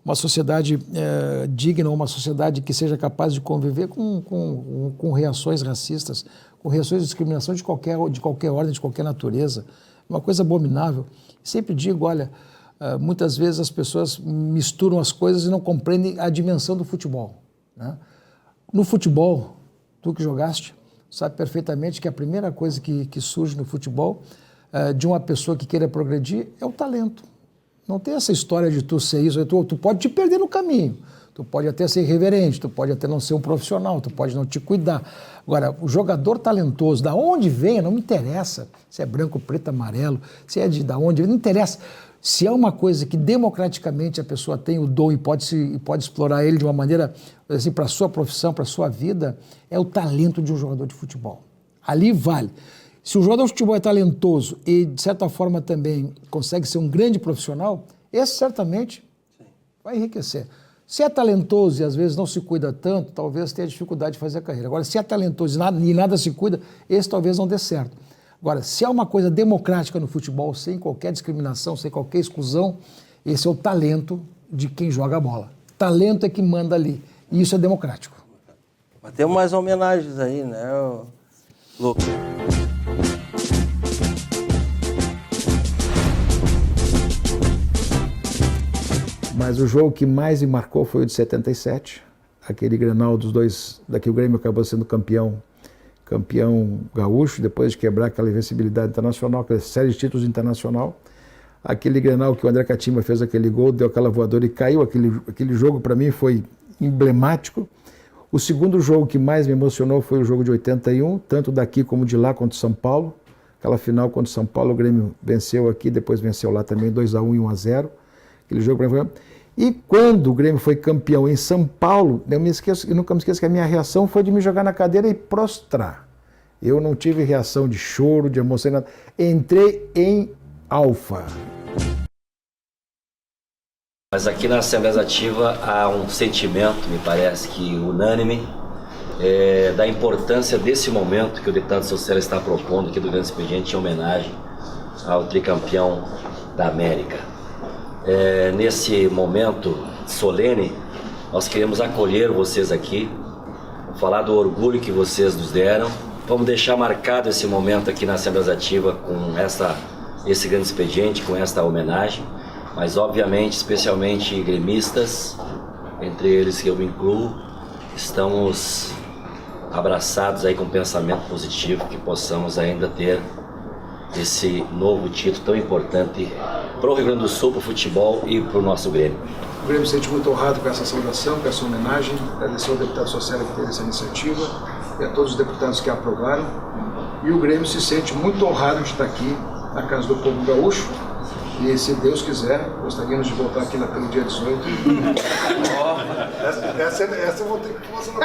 uma sociedade digna, uma sociedade que seja capaz de conviver com reações racistas, com reações de discriminação de qualquer ordem, de qualquer natureza. Uma coisa abominável. Sempre digo, olha, muitas vezes as pessoas misturam as coisas e não compreendem a dimensão do futebol, né? No futebol, tu que jogaste, sabe perfeitamente que a primeira coisa que surge no futebol de uma pessoa que queira progredir é o talento. Não tem essa história de tu ser isso, tu pode te perder no caminho, tu pode até ser irreverente, tu pode até não ser um profissional, tu pode não te cuidar. Agora, o jogador talentoso, da onde venha, não me interessa se é branco, preto, amarelo, se é da onde, não interessa. Se é uma coisa que democraticamente a pessoa tem o dom e pode explorar ele de uma maneira, assim, para a sua profissão, para a sua vida, é o talento de um jogador de futebol. Ali vale. Se o jogador de futebol é talentoso e, de certa forma, também consegue ser um grande profissional, esse certamente vai enriquecer. Se é talentoso e às vezes não se cuida tanto, talvez tenha dificuldade de fazer a carreira. Agora, se é talentoso e nada se cuida, esse talvez não dê certo. Agora, se é uma coisa democrática no futebol, sem qualquer discriminação, sem qualquer exclusão, esse é o talento de quem joga a bola. Talento é que manda ali. E isso é democrático. Mas tem mais homenagens aí, né, Lucas? Mas o jogo que mais me marcou foi o de 77, aquele Grenal dos dois, daqui o Grêmio acabou sendo campeão gaúcho, depois de quebrar aquela invencibilidade internacional, aquela série de títulos internacional. Aquele Grenal que o André Catimba fez aquele gol, deu aquela voadora e caiu, aquele jogo para mim foi emblemático. O segundo jogo que mais me emocionou foi o jogo de 81, tanto daqui como de lá contra o São Paulo. Aquela final contra o São Paulo, o Grêmio venceu aqui, depois venceu lá também 2-1 e 1-0. Aquele jogo para mim foi... E quando o Grêmio foi campeão em São Paulo, eu nunca me esqueço que a minha reação foi de me jogar na cadeira e prostrar. Eu não tive reação de choro, de emoção, nada. Entrei em alfa. Mas aqui na Assembleia Legislativa há um sentimento, me parece que unânime, da importância desse momento que o deputado social está propondo aqui do Grande Expediente em homenagem ao tricampeão da América. Nesse momento solene, nós queremos acolher vocês aqui, falar do orgulho que vocês nos deram. Vamos deixar marcado esse momento aqui na Assembleia Legislativa com esse grande expediente, com esta homenagem, mas obviamente, especialmente gremistas, entre eles que eu me incluo, estamos abraçados aí com um pensamento positivo, que possamos ainda ter esse novo título tão importante para o Rio Grande do Sul, para o futebol e para o nosso Grêmio. O Grêmio se sente muito honrado com essa saudação, com essa homenagem, agradecer ao deputado social que teve essa iniciativa e a todos os deputados que a aprovaram. E o Grêmio se sente muito honrado de estar aqui na Casa do Povo Gaúcho. E se Deus quiser, gostaríamos de voltar aqui naquele dia 18. Essa eu vou ter que fazer uma...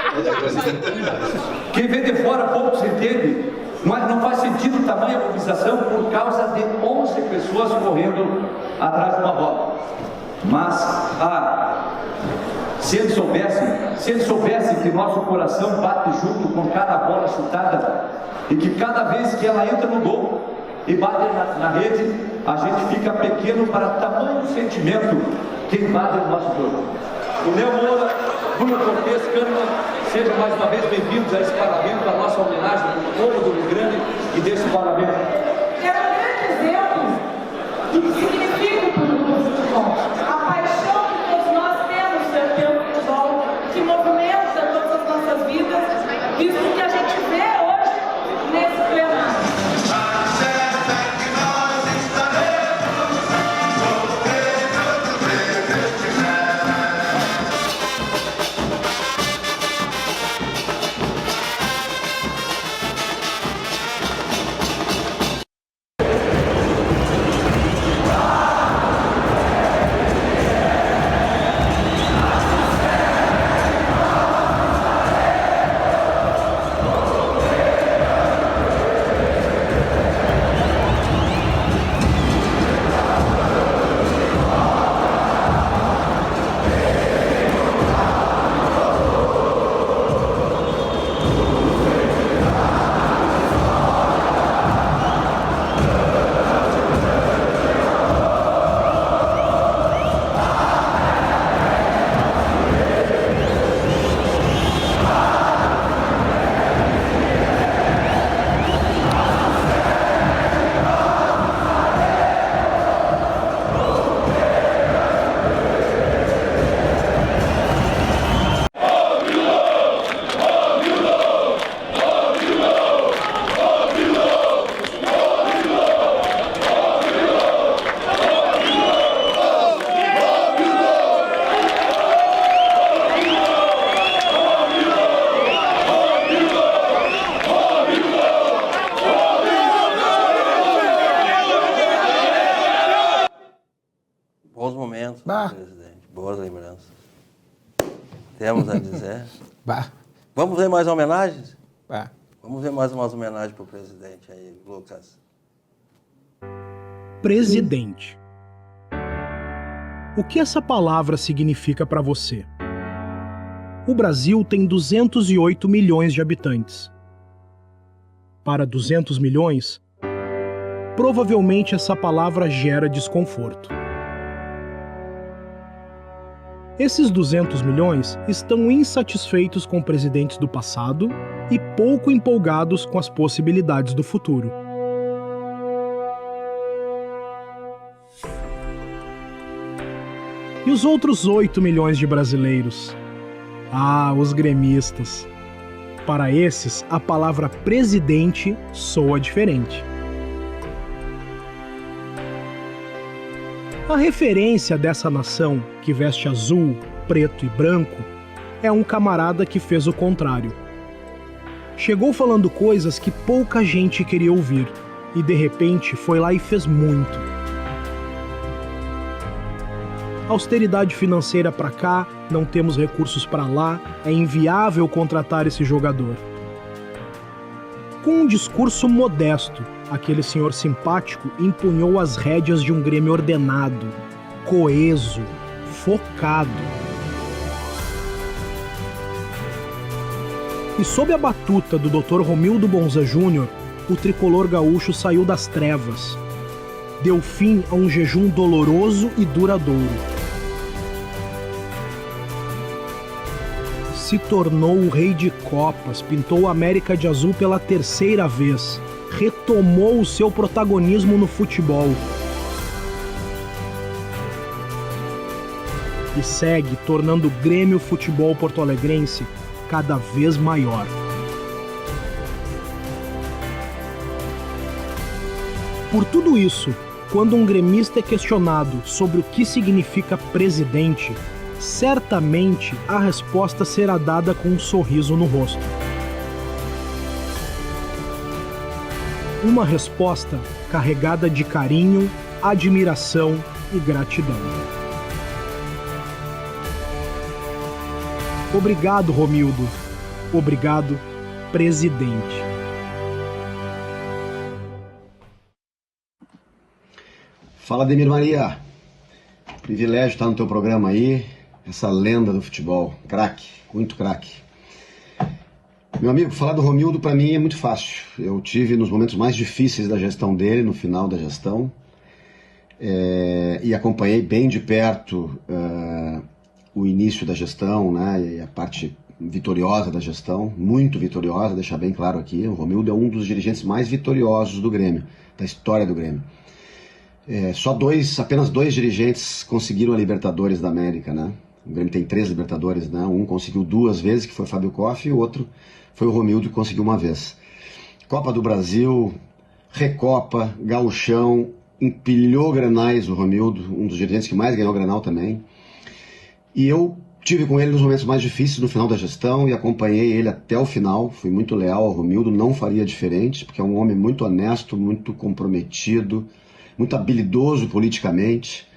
Quem vem de fora pouco se entende, mas não faz sentido tamanha mobilização por causa de 11 pessoas correndo atrás de uma bola. Mas se eles soubessem que nosso coração bate junto com cada bola chutada e que cada vez que ela entra no gol e bate na rede, a gente fica pequeno para tamanho sentimento que invade o nosso corpo. O Léo Moura, Bruno Cortez, Kahneman, sejam mais uma vez bem-vindos a esse parlamento, a nossa homenagem ao povo do Rio Grande e desse parlamento. É um grande exemplo do que significa o futebol. A paixão que todos nós temos pelo futebol, que movimenta todas as nossas vidas, visto que a gente vê hoje nesse plenário. Boas lembranças. Temos a dizer. Bah. Vamos ver mais homenagens? Bah. Vamos ver mais umas homenagens para o presidente aí, Lucas. Presidente. O que essa palavra significa para você? O Brasil tem 208 milhões de habitantes. Para 200 milhões, provavelmente essa palavra gera desconforto. Esses 200 milhões estão insatisfeitos com presidentes do passado e pouco empolgados com as possibilidades do futuro. E os outros 8 milhões de brasileiros? Ah, os gremistas. Para esses, a palavra presidente soa diferente. A referência dessa nação, que veste azul, preto e branco, é um camarada que fez o contrário. Chegou falando coisas que pouca gente queria ouvir, e de repente foi lá e fez muito. Austeridade financeira para cá, não temos recursos para lá, é inviável contratar esse jogador. Com um discurso modesto, aquele senhor simpático empunhou as rédeas de um Grêmio ordenado, coeso, focado. E sob a batuta do Dr. Romildo Bolzan Júnior, o tricolor gaúcho saiu das trevas. Deu fim a um jejum doloroso e duradouro. Se tornou o rei de copas, pintou a América de azul pela terceira vez, retomou o seu protagonismo no futebol. E segue tornando o Grêmio Futebol Porto-Alegrense cada vez maior. Por tudo isso, quando um gremista é questionado sobre o que significa presidente, certamente a resposta será dada com um sorriso no rosto. Uma resposta carregada de carinho, admiração e gratidão. Obrigado, Romildo. Obrigado, presidente. Fala, Ademir Maria. Privilégio estar no teu programa aí. Essa lenda do futebol, craque, muito craque. Meu amigo, falar do Romildo para mim é muito fácil. Eu tive nos momentos mais difíceis da gestão dele, no final da gestão, e acompanhei bem de perto o início da gestão, né, e a parte vitoriosa da gestão, muito vitoriosa, deixar bem claro aqui. O Romildo é um dos dirigentes mais vitoriosos do Grêmio, da história do Grêmio. Apenas dois dirigentes conseguiram a Libertadores da América, né? O Grêmio tem 3 Libertadores, né? Um conseguiu 2 vezes, que foi o Fábio Koff, e o outro foi o Romildo, que conseguiu 1 vez. Copa do Brasil, Recopa, Gauchão, empilhou grenais o Romildo, um dos dirigentes que mais ganhou grenal também. E eu tive com ele nos momentos mais difíceis, no final da gestão, e acompanhei ele até o final. Fui muito leal ao Romildo, não faria diferente, porque é um homem muito honesto, muito comprometido, muito habilidoso politicamente,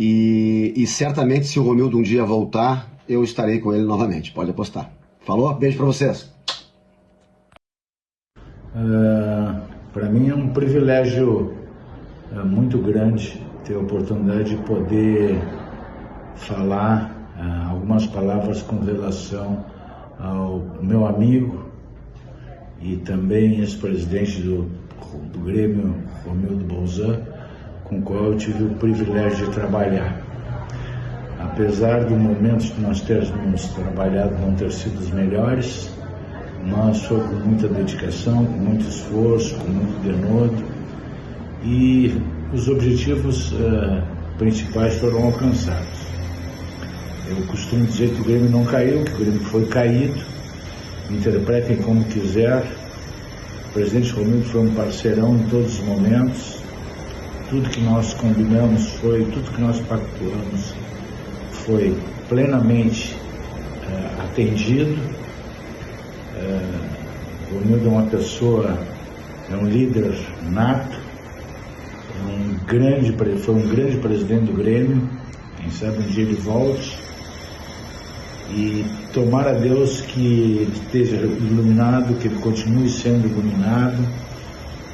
e certamente se o Romildo um dia voltar, eu estarei com ele novamente, pode apostar. Falou? Beijo para vocês. Para mim é um privilégio muito grande ter a oportunidade de poder falar algumas palavras com relação ao meu amigo e também ex-presidente do Grêmio, Romildo Bolzan, com o qual eu tive o privilégio de trabalhar. Apesar do momento que nós termos trabalhado não ter sido os melhores, nós foi com muita dedicação, com muito esforço, com muito denodo, e os objetivos principais foram alcançados. Eu costumo dizer que o Grêmio não caiu, que o Grêmio foi caído, interpretem como quiser. O presidente Romildo foi um parceirão em todos os momentos. Tudo que nós combinamos tudo que nós pactuamos foi plenamente atendido. O Romildo é uma pessoa, é um líder nato, foi um grande presidente do Grêmio, Quem sabe um dia ele volte. E tomara a Deus que ele esteja iluminado, que ele continue sendo iluminado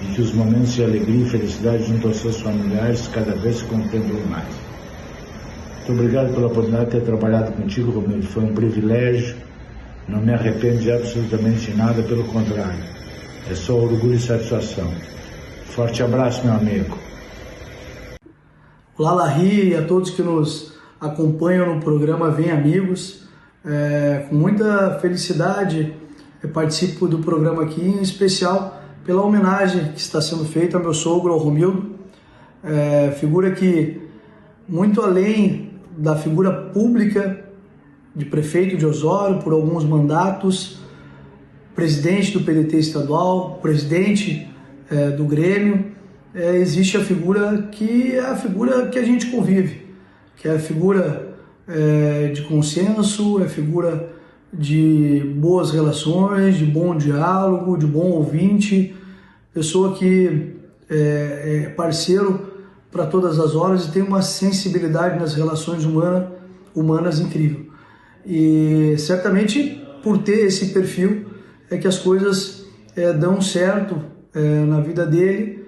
e que os momentos de alegria e felicidade junto aos seus familiares cada vez se contemplem mais. Muito obrigado pela oportunidade de ter trabalhado contigo, Romildo. Foi um privilégio. Não me arrependo de absolutamente nada, pelo contrário. É só orgulho e satisfação. Forte abraço, meu amigo. Olá, Larry, e a todos que nos acompanham no programa Vem Amigos. Com muita felicidade participo do programa aqui, em especial pela homenagem que está sendo feita ao meu sogro, ao Romildo. Figura que, muito além da figura pública de prefeito de Osório por alguns mandatos, presidente do PDT estadual, presidente do Grêmio, existe a figura que é a figura que a gente convive, que é a figura de consenso, é a figura de boas relações, de bom diálogo, de bom ouvinte, pessoa que é parceiro para todas as horas e tem uma sensibilidade nas relações humanas incrível. E certamente por ter esse perfil é que as coisas dão certo na vida dele,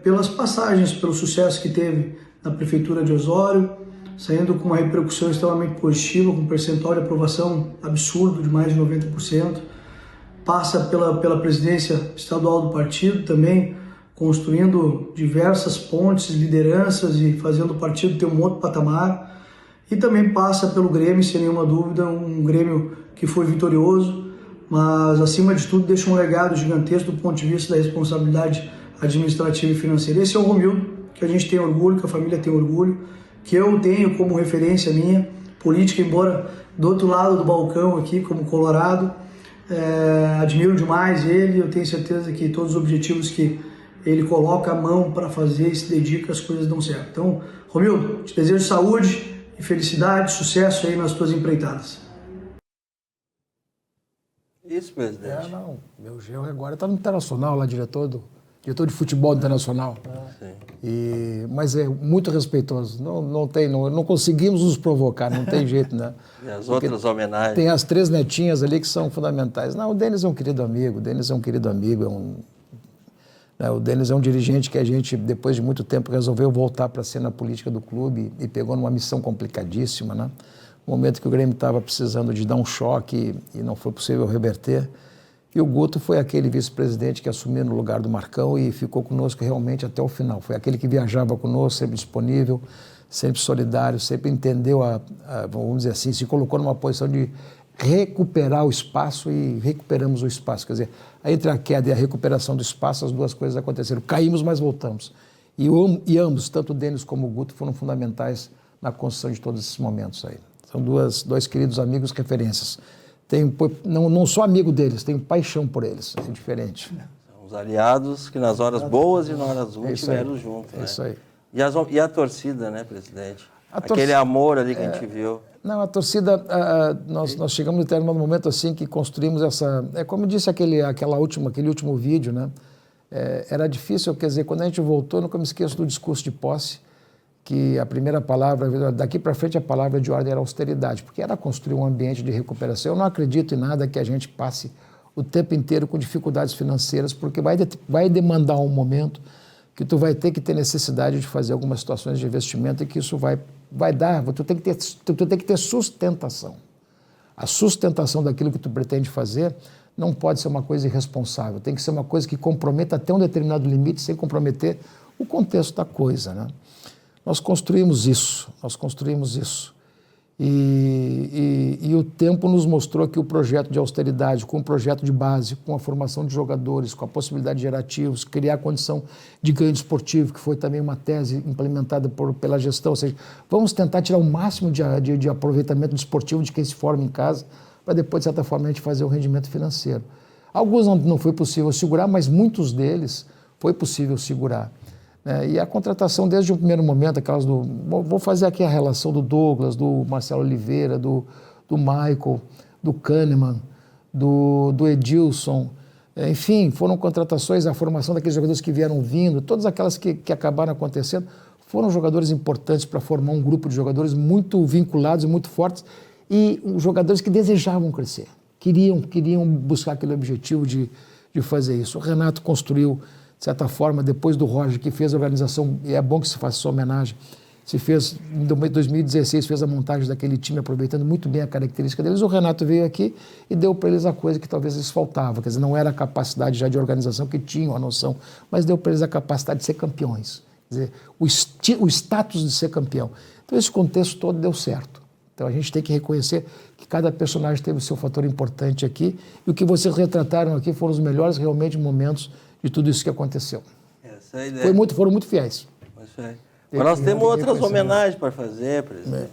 pelas passagens, pelo sucesso que teve na Prefeitura de Osório, saindo com uma repercussão extremamente positiva, com um percentual de aprovação absurdo de mais de 90%, passa pela presidência estadual do partido também, construindo diversas pontes, lideranças e fazendo o partido ter um outro patamar, e também passa pelo Grêmio, sem nenhuma dúvida, um Grêmio que foi vitorioso, mas acima de tudo deixa um legado gigantesco do ponto de vista da responsabilidade administrativa e financeira. Esse é o Romildo, que a gente tem orgulho, que a família tem orgulho, que eu tenho como referência minha, política, embora do outro lado do balcão aqui, como colorado, admiro demais ele, eu tenho certeza que todos os objetivos que ele coloca a mão para fazer e se dedica, as coisas dão certo. Então, Romildo, te desejo saúde e felicidade, sucesso aí nas tuas empreitadas. Isso, presidente. Não, meu genro agora está no Internacional, lá, diretor de futebol do Internacional. Mas é muito respeitoso. Não conseguimos nos provocar, não tem jeito, né? E as outras homenagens. Tem as 3 netinhas ali que são fundamentais. Não, o Denis é um querido amigo, o Denis é um dirigente que a gente, depois de muito tempo, resolveu voltar para a cena política do clube e pegou numa missão complicadíssima, né? No momento que o Grêmio estava precisando de dar um choque e não foi possível reverter. E o Guto foi aquele vice-presidente que assumiu no lugar do Marcão e ficou conosco realmente até o final. Foi aquele que viajava conosco, sempre disponível, sempre solidário, sempre entendeu, vamos dizer assim, se colocou numa posição de recuperar o espaço e recuperamos o espaço. Quer dizer, entre a queda e a recuperação do espaço, as duas coisas aconteceram. Caímos, mas voltamos. E ambos, tanto o Denis como o Guto, foram fundamentais na construção de todos esses momentos aí. São dois queridos amigos, referências. Não sou amigo deles, tenho paixão por eles, é diferente. São os aliados que nas horas boas e nas horas ruins estiveram juntos. É isso aí. E a torcida, né, presidente? Aquele amor ali que a gente viu. Não, a torcida, nós chegamos em determinado momento assim que construímos essa... como eu disse aquele último vídeo, né? Era difícil, quer dizer, quando a gente voltou, eu nunca me esqueço do discurso de posse, que a primeira palavra, daqui para frente a palavra de ordem era austeridade, porque era construir um ambiente de recuperação. Eu não acredito em nada que a gente passe o tempo inteiro com dificuldades financeiras, porque vai demandar um momento que tu vai ter que ter necessidade de fazer algumas situações de investimento e que isso vai dar, tu tem que ter sustentação. A sustentação daquilo que tu pretende fazer não pode ser uma coisa irresponsável, tem que ser uma coisa que comprometa até um determinado limite sem comprometer o contexto da coisa, né? Nós construímos isso. E o tempo nos mostrou que o projeto de austeridade, com o projeto de base, com a formação de jogadores, com a possibilidade de gerativos, criar condição de ganho esportivo, que foi também uma tese implementada pela gestão, ou seja, vamos tentar tirar o máximo de aproveitamento esportivo de quem se forma em casa, para depois, de certa forma, a gente fazer o rendimento financeiro. Alguns não foi possível segurar, mas muitos deles foi possível segurar. E a contratação desde o primeiro momento, aquelas vou fazer aqui a relação do Douglas, do Marcelo Oliveira, do Michael, do Kahneman, do Edilson, enfim, foram contratações, a formação daqueles jogadores que vieram vindo, todas aquelas que acabaram acontecendo, foram jogadores importantes para formar um grupo de jogadores muito vinculados e muito fortes e jogadores que desejavam crescer, queriam buscar aquele objetivo de fazer isso. O Renato construiu, de certa forma, depois do Roger, que fez a organização, e é bom que se faça essa homenagem, se fez, em 2016, fez a montagem daquele time, aproveitando muito bem a característica deles. O Renato veio aqui e deu para eles a coisa que talvez lhes faltava, quer dizer, não era a capacidade já de organização que tinham a noção, mas deu para eles a capacidade de ser campeões, quer dizer, o status de ser campeão. Então, esse contexto todo deu certo. Então, a gente tem que reconhecer que cada personagem teve o seu fator importante aqui, e o que vocês retrataram aqui foram os melhores, realmente, momentos de tudo isso que aconteceu. Essa é a ideia. Foram muito fiéis. Isso aí. Mas nós temos outras homenagens para fazer, presidente.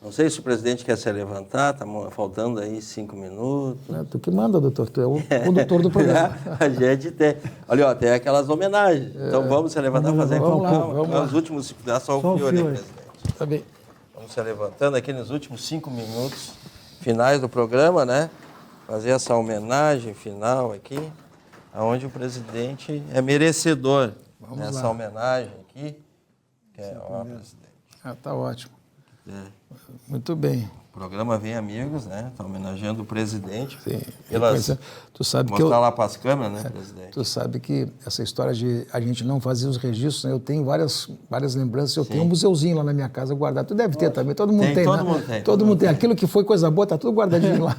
Não sei se o presidente quer se levantar, está faltando aí 5 minutos. Tu que manda, doutor, tu é o condutor do programa. A gente tem. Olha, ó, tem aquelas homenagens. Então vamos se levantar e fazer vamos lá. Os últimos, dá só o fio, né, presidente? Tá bem. Vamos se levantando aqui nos últimos 5 minutos finais do programa, né? Fazer essa homenagem final aqui, aonde o presidente é merecedor dessa homenagem aqui. Presidente. Tá ótimo. Muito bem. O programa Vem Amigos, né? Está homenageando o presidente. Sim. Tu sabe que lá para as câmeras, né, presidente? Tu sabe que essa história de a gente não fazer os registros, né? Eu tenho várias lembranças. Eu tenho um museuzinho lá na minha casa guardado. Tu deve ter também. Todo mundo tem, todo né? Mundo tem. Todo mundo tem. Aquilo que foi coisa boa, tá tudo guardadinho lá.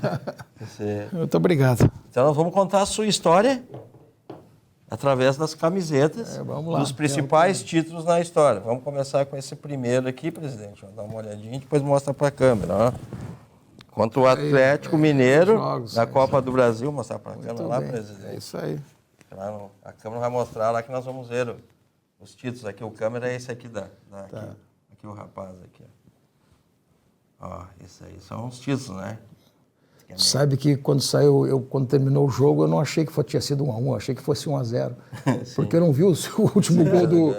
Muito obrigado. Então nós vamos contar a sua história através das camisetas, dos principais títulos na história. Vamos começar com esse primeiro aqui, presidente. Vamos dar uma olhadinha e depois mostra para a câmera. Ó. Contra o Atlético Mineiro, da Copa do Brasil. Mostrar para a câmera lá, presidente. É isso aí. A câmera vai mostrar lá que nós vamos ver os títulos aqui. O câmera é esse aqui aqui o rapaz aqui. Ó, esse aí são os títulos, né? Sabe que quando quando terminou o jogo, eu não achei que tinha sido 1-1, eu achei que fosse 1-0. Porque eu não vi o último gol do...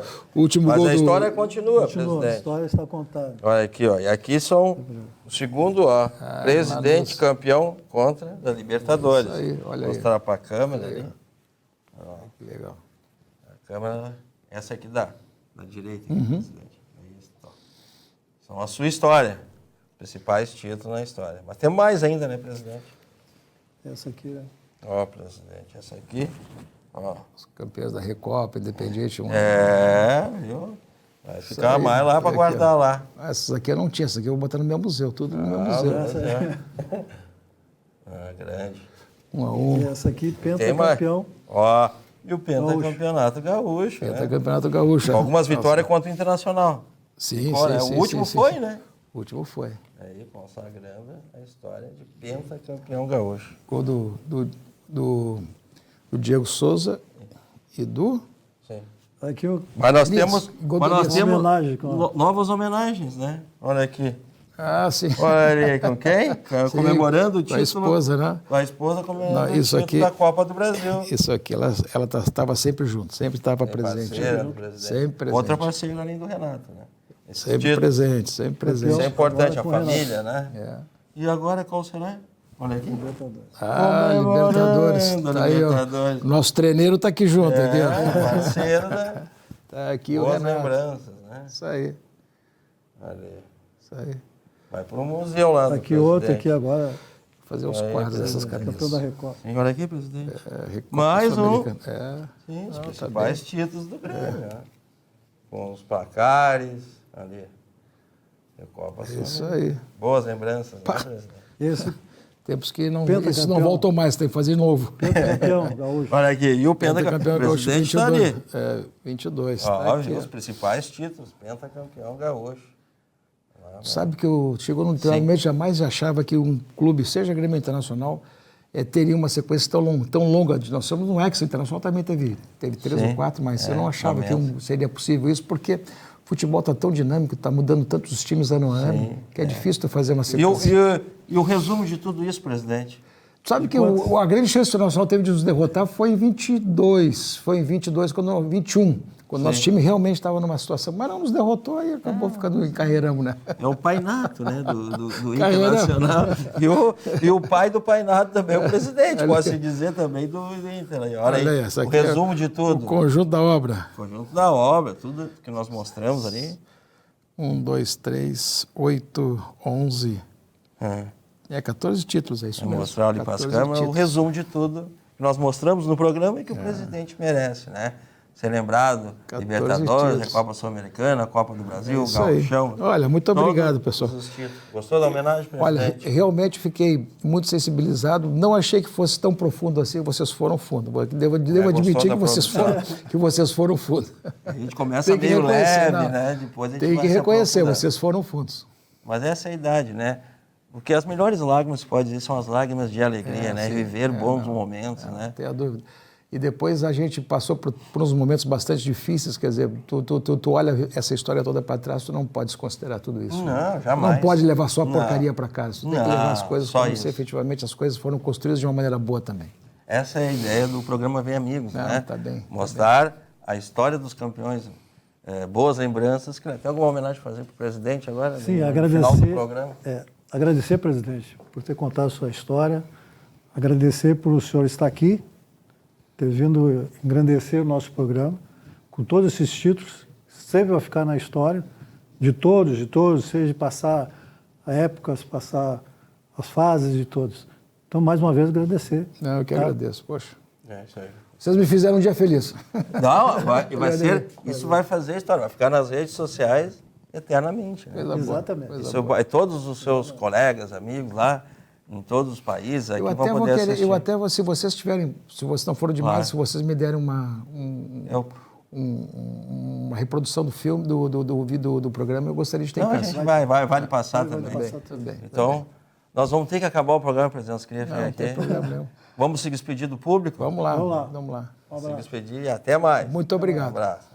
Mas a história continua, presidente. A história está contada. Olha aqui, ó. E aqui são o segundo, ó. Presidente campeão contra da Libertadores. Isso aí, olha aí. Mostrar para a câmera ali. Ó, que legal. A câmera, essa aqui da direita, aqui, presidente. É isso, ó. São a sua história. Principais títulos na história. Mas tem mais ainda, né, presidente? Essa aqui, né? Ó, presidente, essa aqui. Ó. Os campeões da Recopa, Independiente. Viu? Vai ficar mais lá para guardar lá. Essas aqui eu não tinha, essas aqui eu vou botar no meu museu, tudo no meu museu. Grande. 1-1. E essa aqui, pentacampeão. Ó, e o pentacampeonato gaúcho. Pentacampeonato gaúcho. Algumas vitórias contra o Internacional. Sim, O último foi, né? O último foi. Aí, consagrando a história de pentacampeão gaúcho. Gol do Diego Souza e do... Sim. Aqui Mas nós temos homenagem, novas homenagens, né? Olha aqui. Ah, sim. Olha aí, com quem? Comemorando o título. Com a esposa, né? Com a esposa comemorando isso o título aqui, da Copa do Brasil. Isso aqui, ela estava sempre junto, sempre estava presente. Sempre presente. Outra parceira além do Renato, né? Sempre presente, sempre presente. Isso é importante, a família, né? E agora qual será? Olha aqui. Libertadores. Tá aí, ó. Nosso treineiro está aqui junto. Aqui, ó. Parceiro da... Tá aqui boas o Renato. lembranças, né? Isso aí. Ali. Isso aí. Vai para o museu lá. Aqui outro, aqui agora. Fazer os quadros dessas camisas. Campeão da Recopa. Olha aqui, presidente. Mais um. Sim, os principais títulos do Grêmio. Com os placares. Ali. Recopa. Isso aí. Boas lembranças, né, presidente? Esse tempos que isso não voltou mais, tem que fazer de novo. Pentacampeão gaúcho. Olha aqui, e o pentacampeão gaúcho 22. Tá ali. 22. Os principais títulos, pentacampeão gaúcho. Sabe que chegou num treinamento, jamais achava que um clube, seja Grêmio Internacional, teria uma sequência tão longa. Nós somos um ex internacional, também teve 3 ou 4, mas eu não achava que seria possível isso, porque o futebol está tão dinâmico, está mudando tanto os times ano a ano, que é difícil tu fazer uma sequência. E o resumo de tudo isso, presidente? Sabe que a grande chance que o Nacional teve de nos derrotar foi em 22, quando 21, Quando nosso time realmente estava numa situação, mas não nos derrotou e acabou ficando, encarreiramos, né? É o pai nato, né, do Internacional. E o pai do pai nato também é o presidente, pode-se dizer também do Inter. Olha aí, o resumo de tudo. O conjunto da obra. O conjunto da obra, tudo que nós mostramos ali. 1, 2, 3, 8, 11. 14 títulos, é isso mesmo. Vou mostrar ali para as câmeras o resumo de tudo que nós mostramos no programa e que o presidente merece, né? Ser lembrado, Libertadores, a Copa Sul-Americana, a Copa do Brasil, o Gauchão. Olha, muito obrigado, pessoal. Gostou da homenagem, presidente? Olha, realmente fiquei muito sensibilizado. Não achei que fosse tão profundo assim. Vocês foram fundo. Devo admitir que vocês foram fundo. A gente começa meio leve, né? Depois a gente tem que reconhecer, vocês foram fundos. Mas essa é a idade, né? Porque as melhores lágrimas, se pode dizer, são as lágrimas de alegria, né? Sim, viver bons momentos, né? Não tenho a dúvida. E depois a gente passou por uns momentos bastante difíceis, quer dizer, tu olha essa história toda para trás, tu não pode desconsiderar tudo isso. Não, jamais. Não pode levar só porcaria para casa. Tu tem que levar as coisas como se efetivamente as coisas foram construídas de uma maneira boa também. Essa é a ideia do programa Vem Amigos, né? Tá bem. Mostrar a história dos campeões, boas lembranças. Tem alguma homenagem a fazer para o presidente agora? Sim, no agradecer. Final do programa? Agradecer, presidente, por ter contado a sua história. Agradecer por o senhor estar aqui, ter vindo engrandecer o nosso programa, com todos esses títulos, sempre vai ficar na história, de todos, seja de passar épocas, passar as fases de todos. Então, mais uma vez, agradecer. Eu que agradeço, poxa. É isso aí. Vocês me fizeram um dia feliz. Não, isso vai fazer história, vai ficar nas redes sociais eternamente. Né? Exatamente. Todos os seus colegas, amigos lá, em todos os países, aqui vão poder assistir. Eu até, se vocês tiverem, se vocês não forem demais, se vocês me derem uma reprodução do filme, do programa, eu gostaria de ter em casa. A gente vai passar também. Tudo bem. Então, nós vamos ter que acabar o programa, presidente. Nós queríamos ficar aqui. Não tem problema nenhum. Vamos se despedir do público? Vamos lá. Se despedir e até mais. Muito obrigado. Um abraço.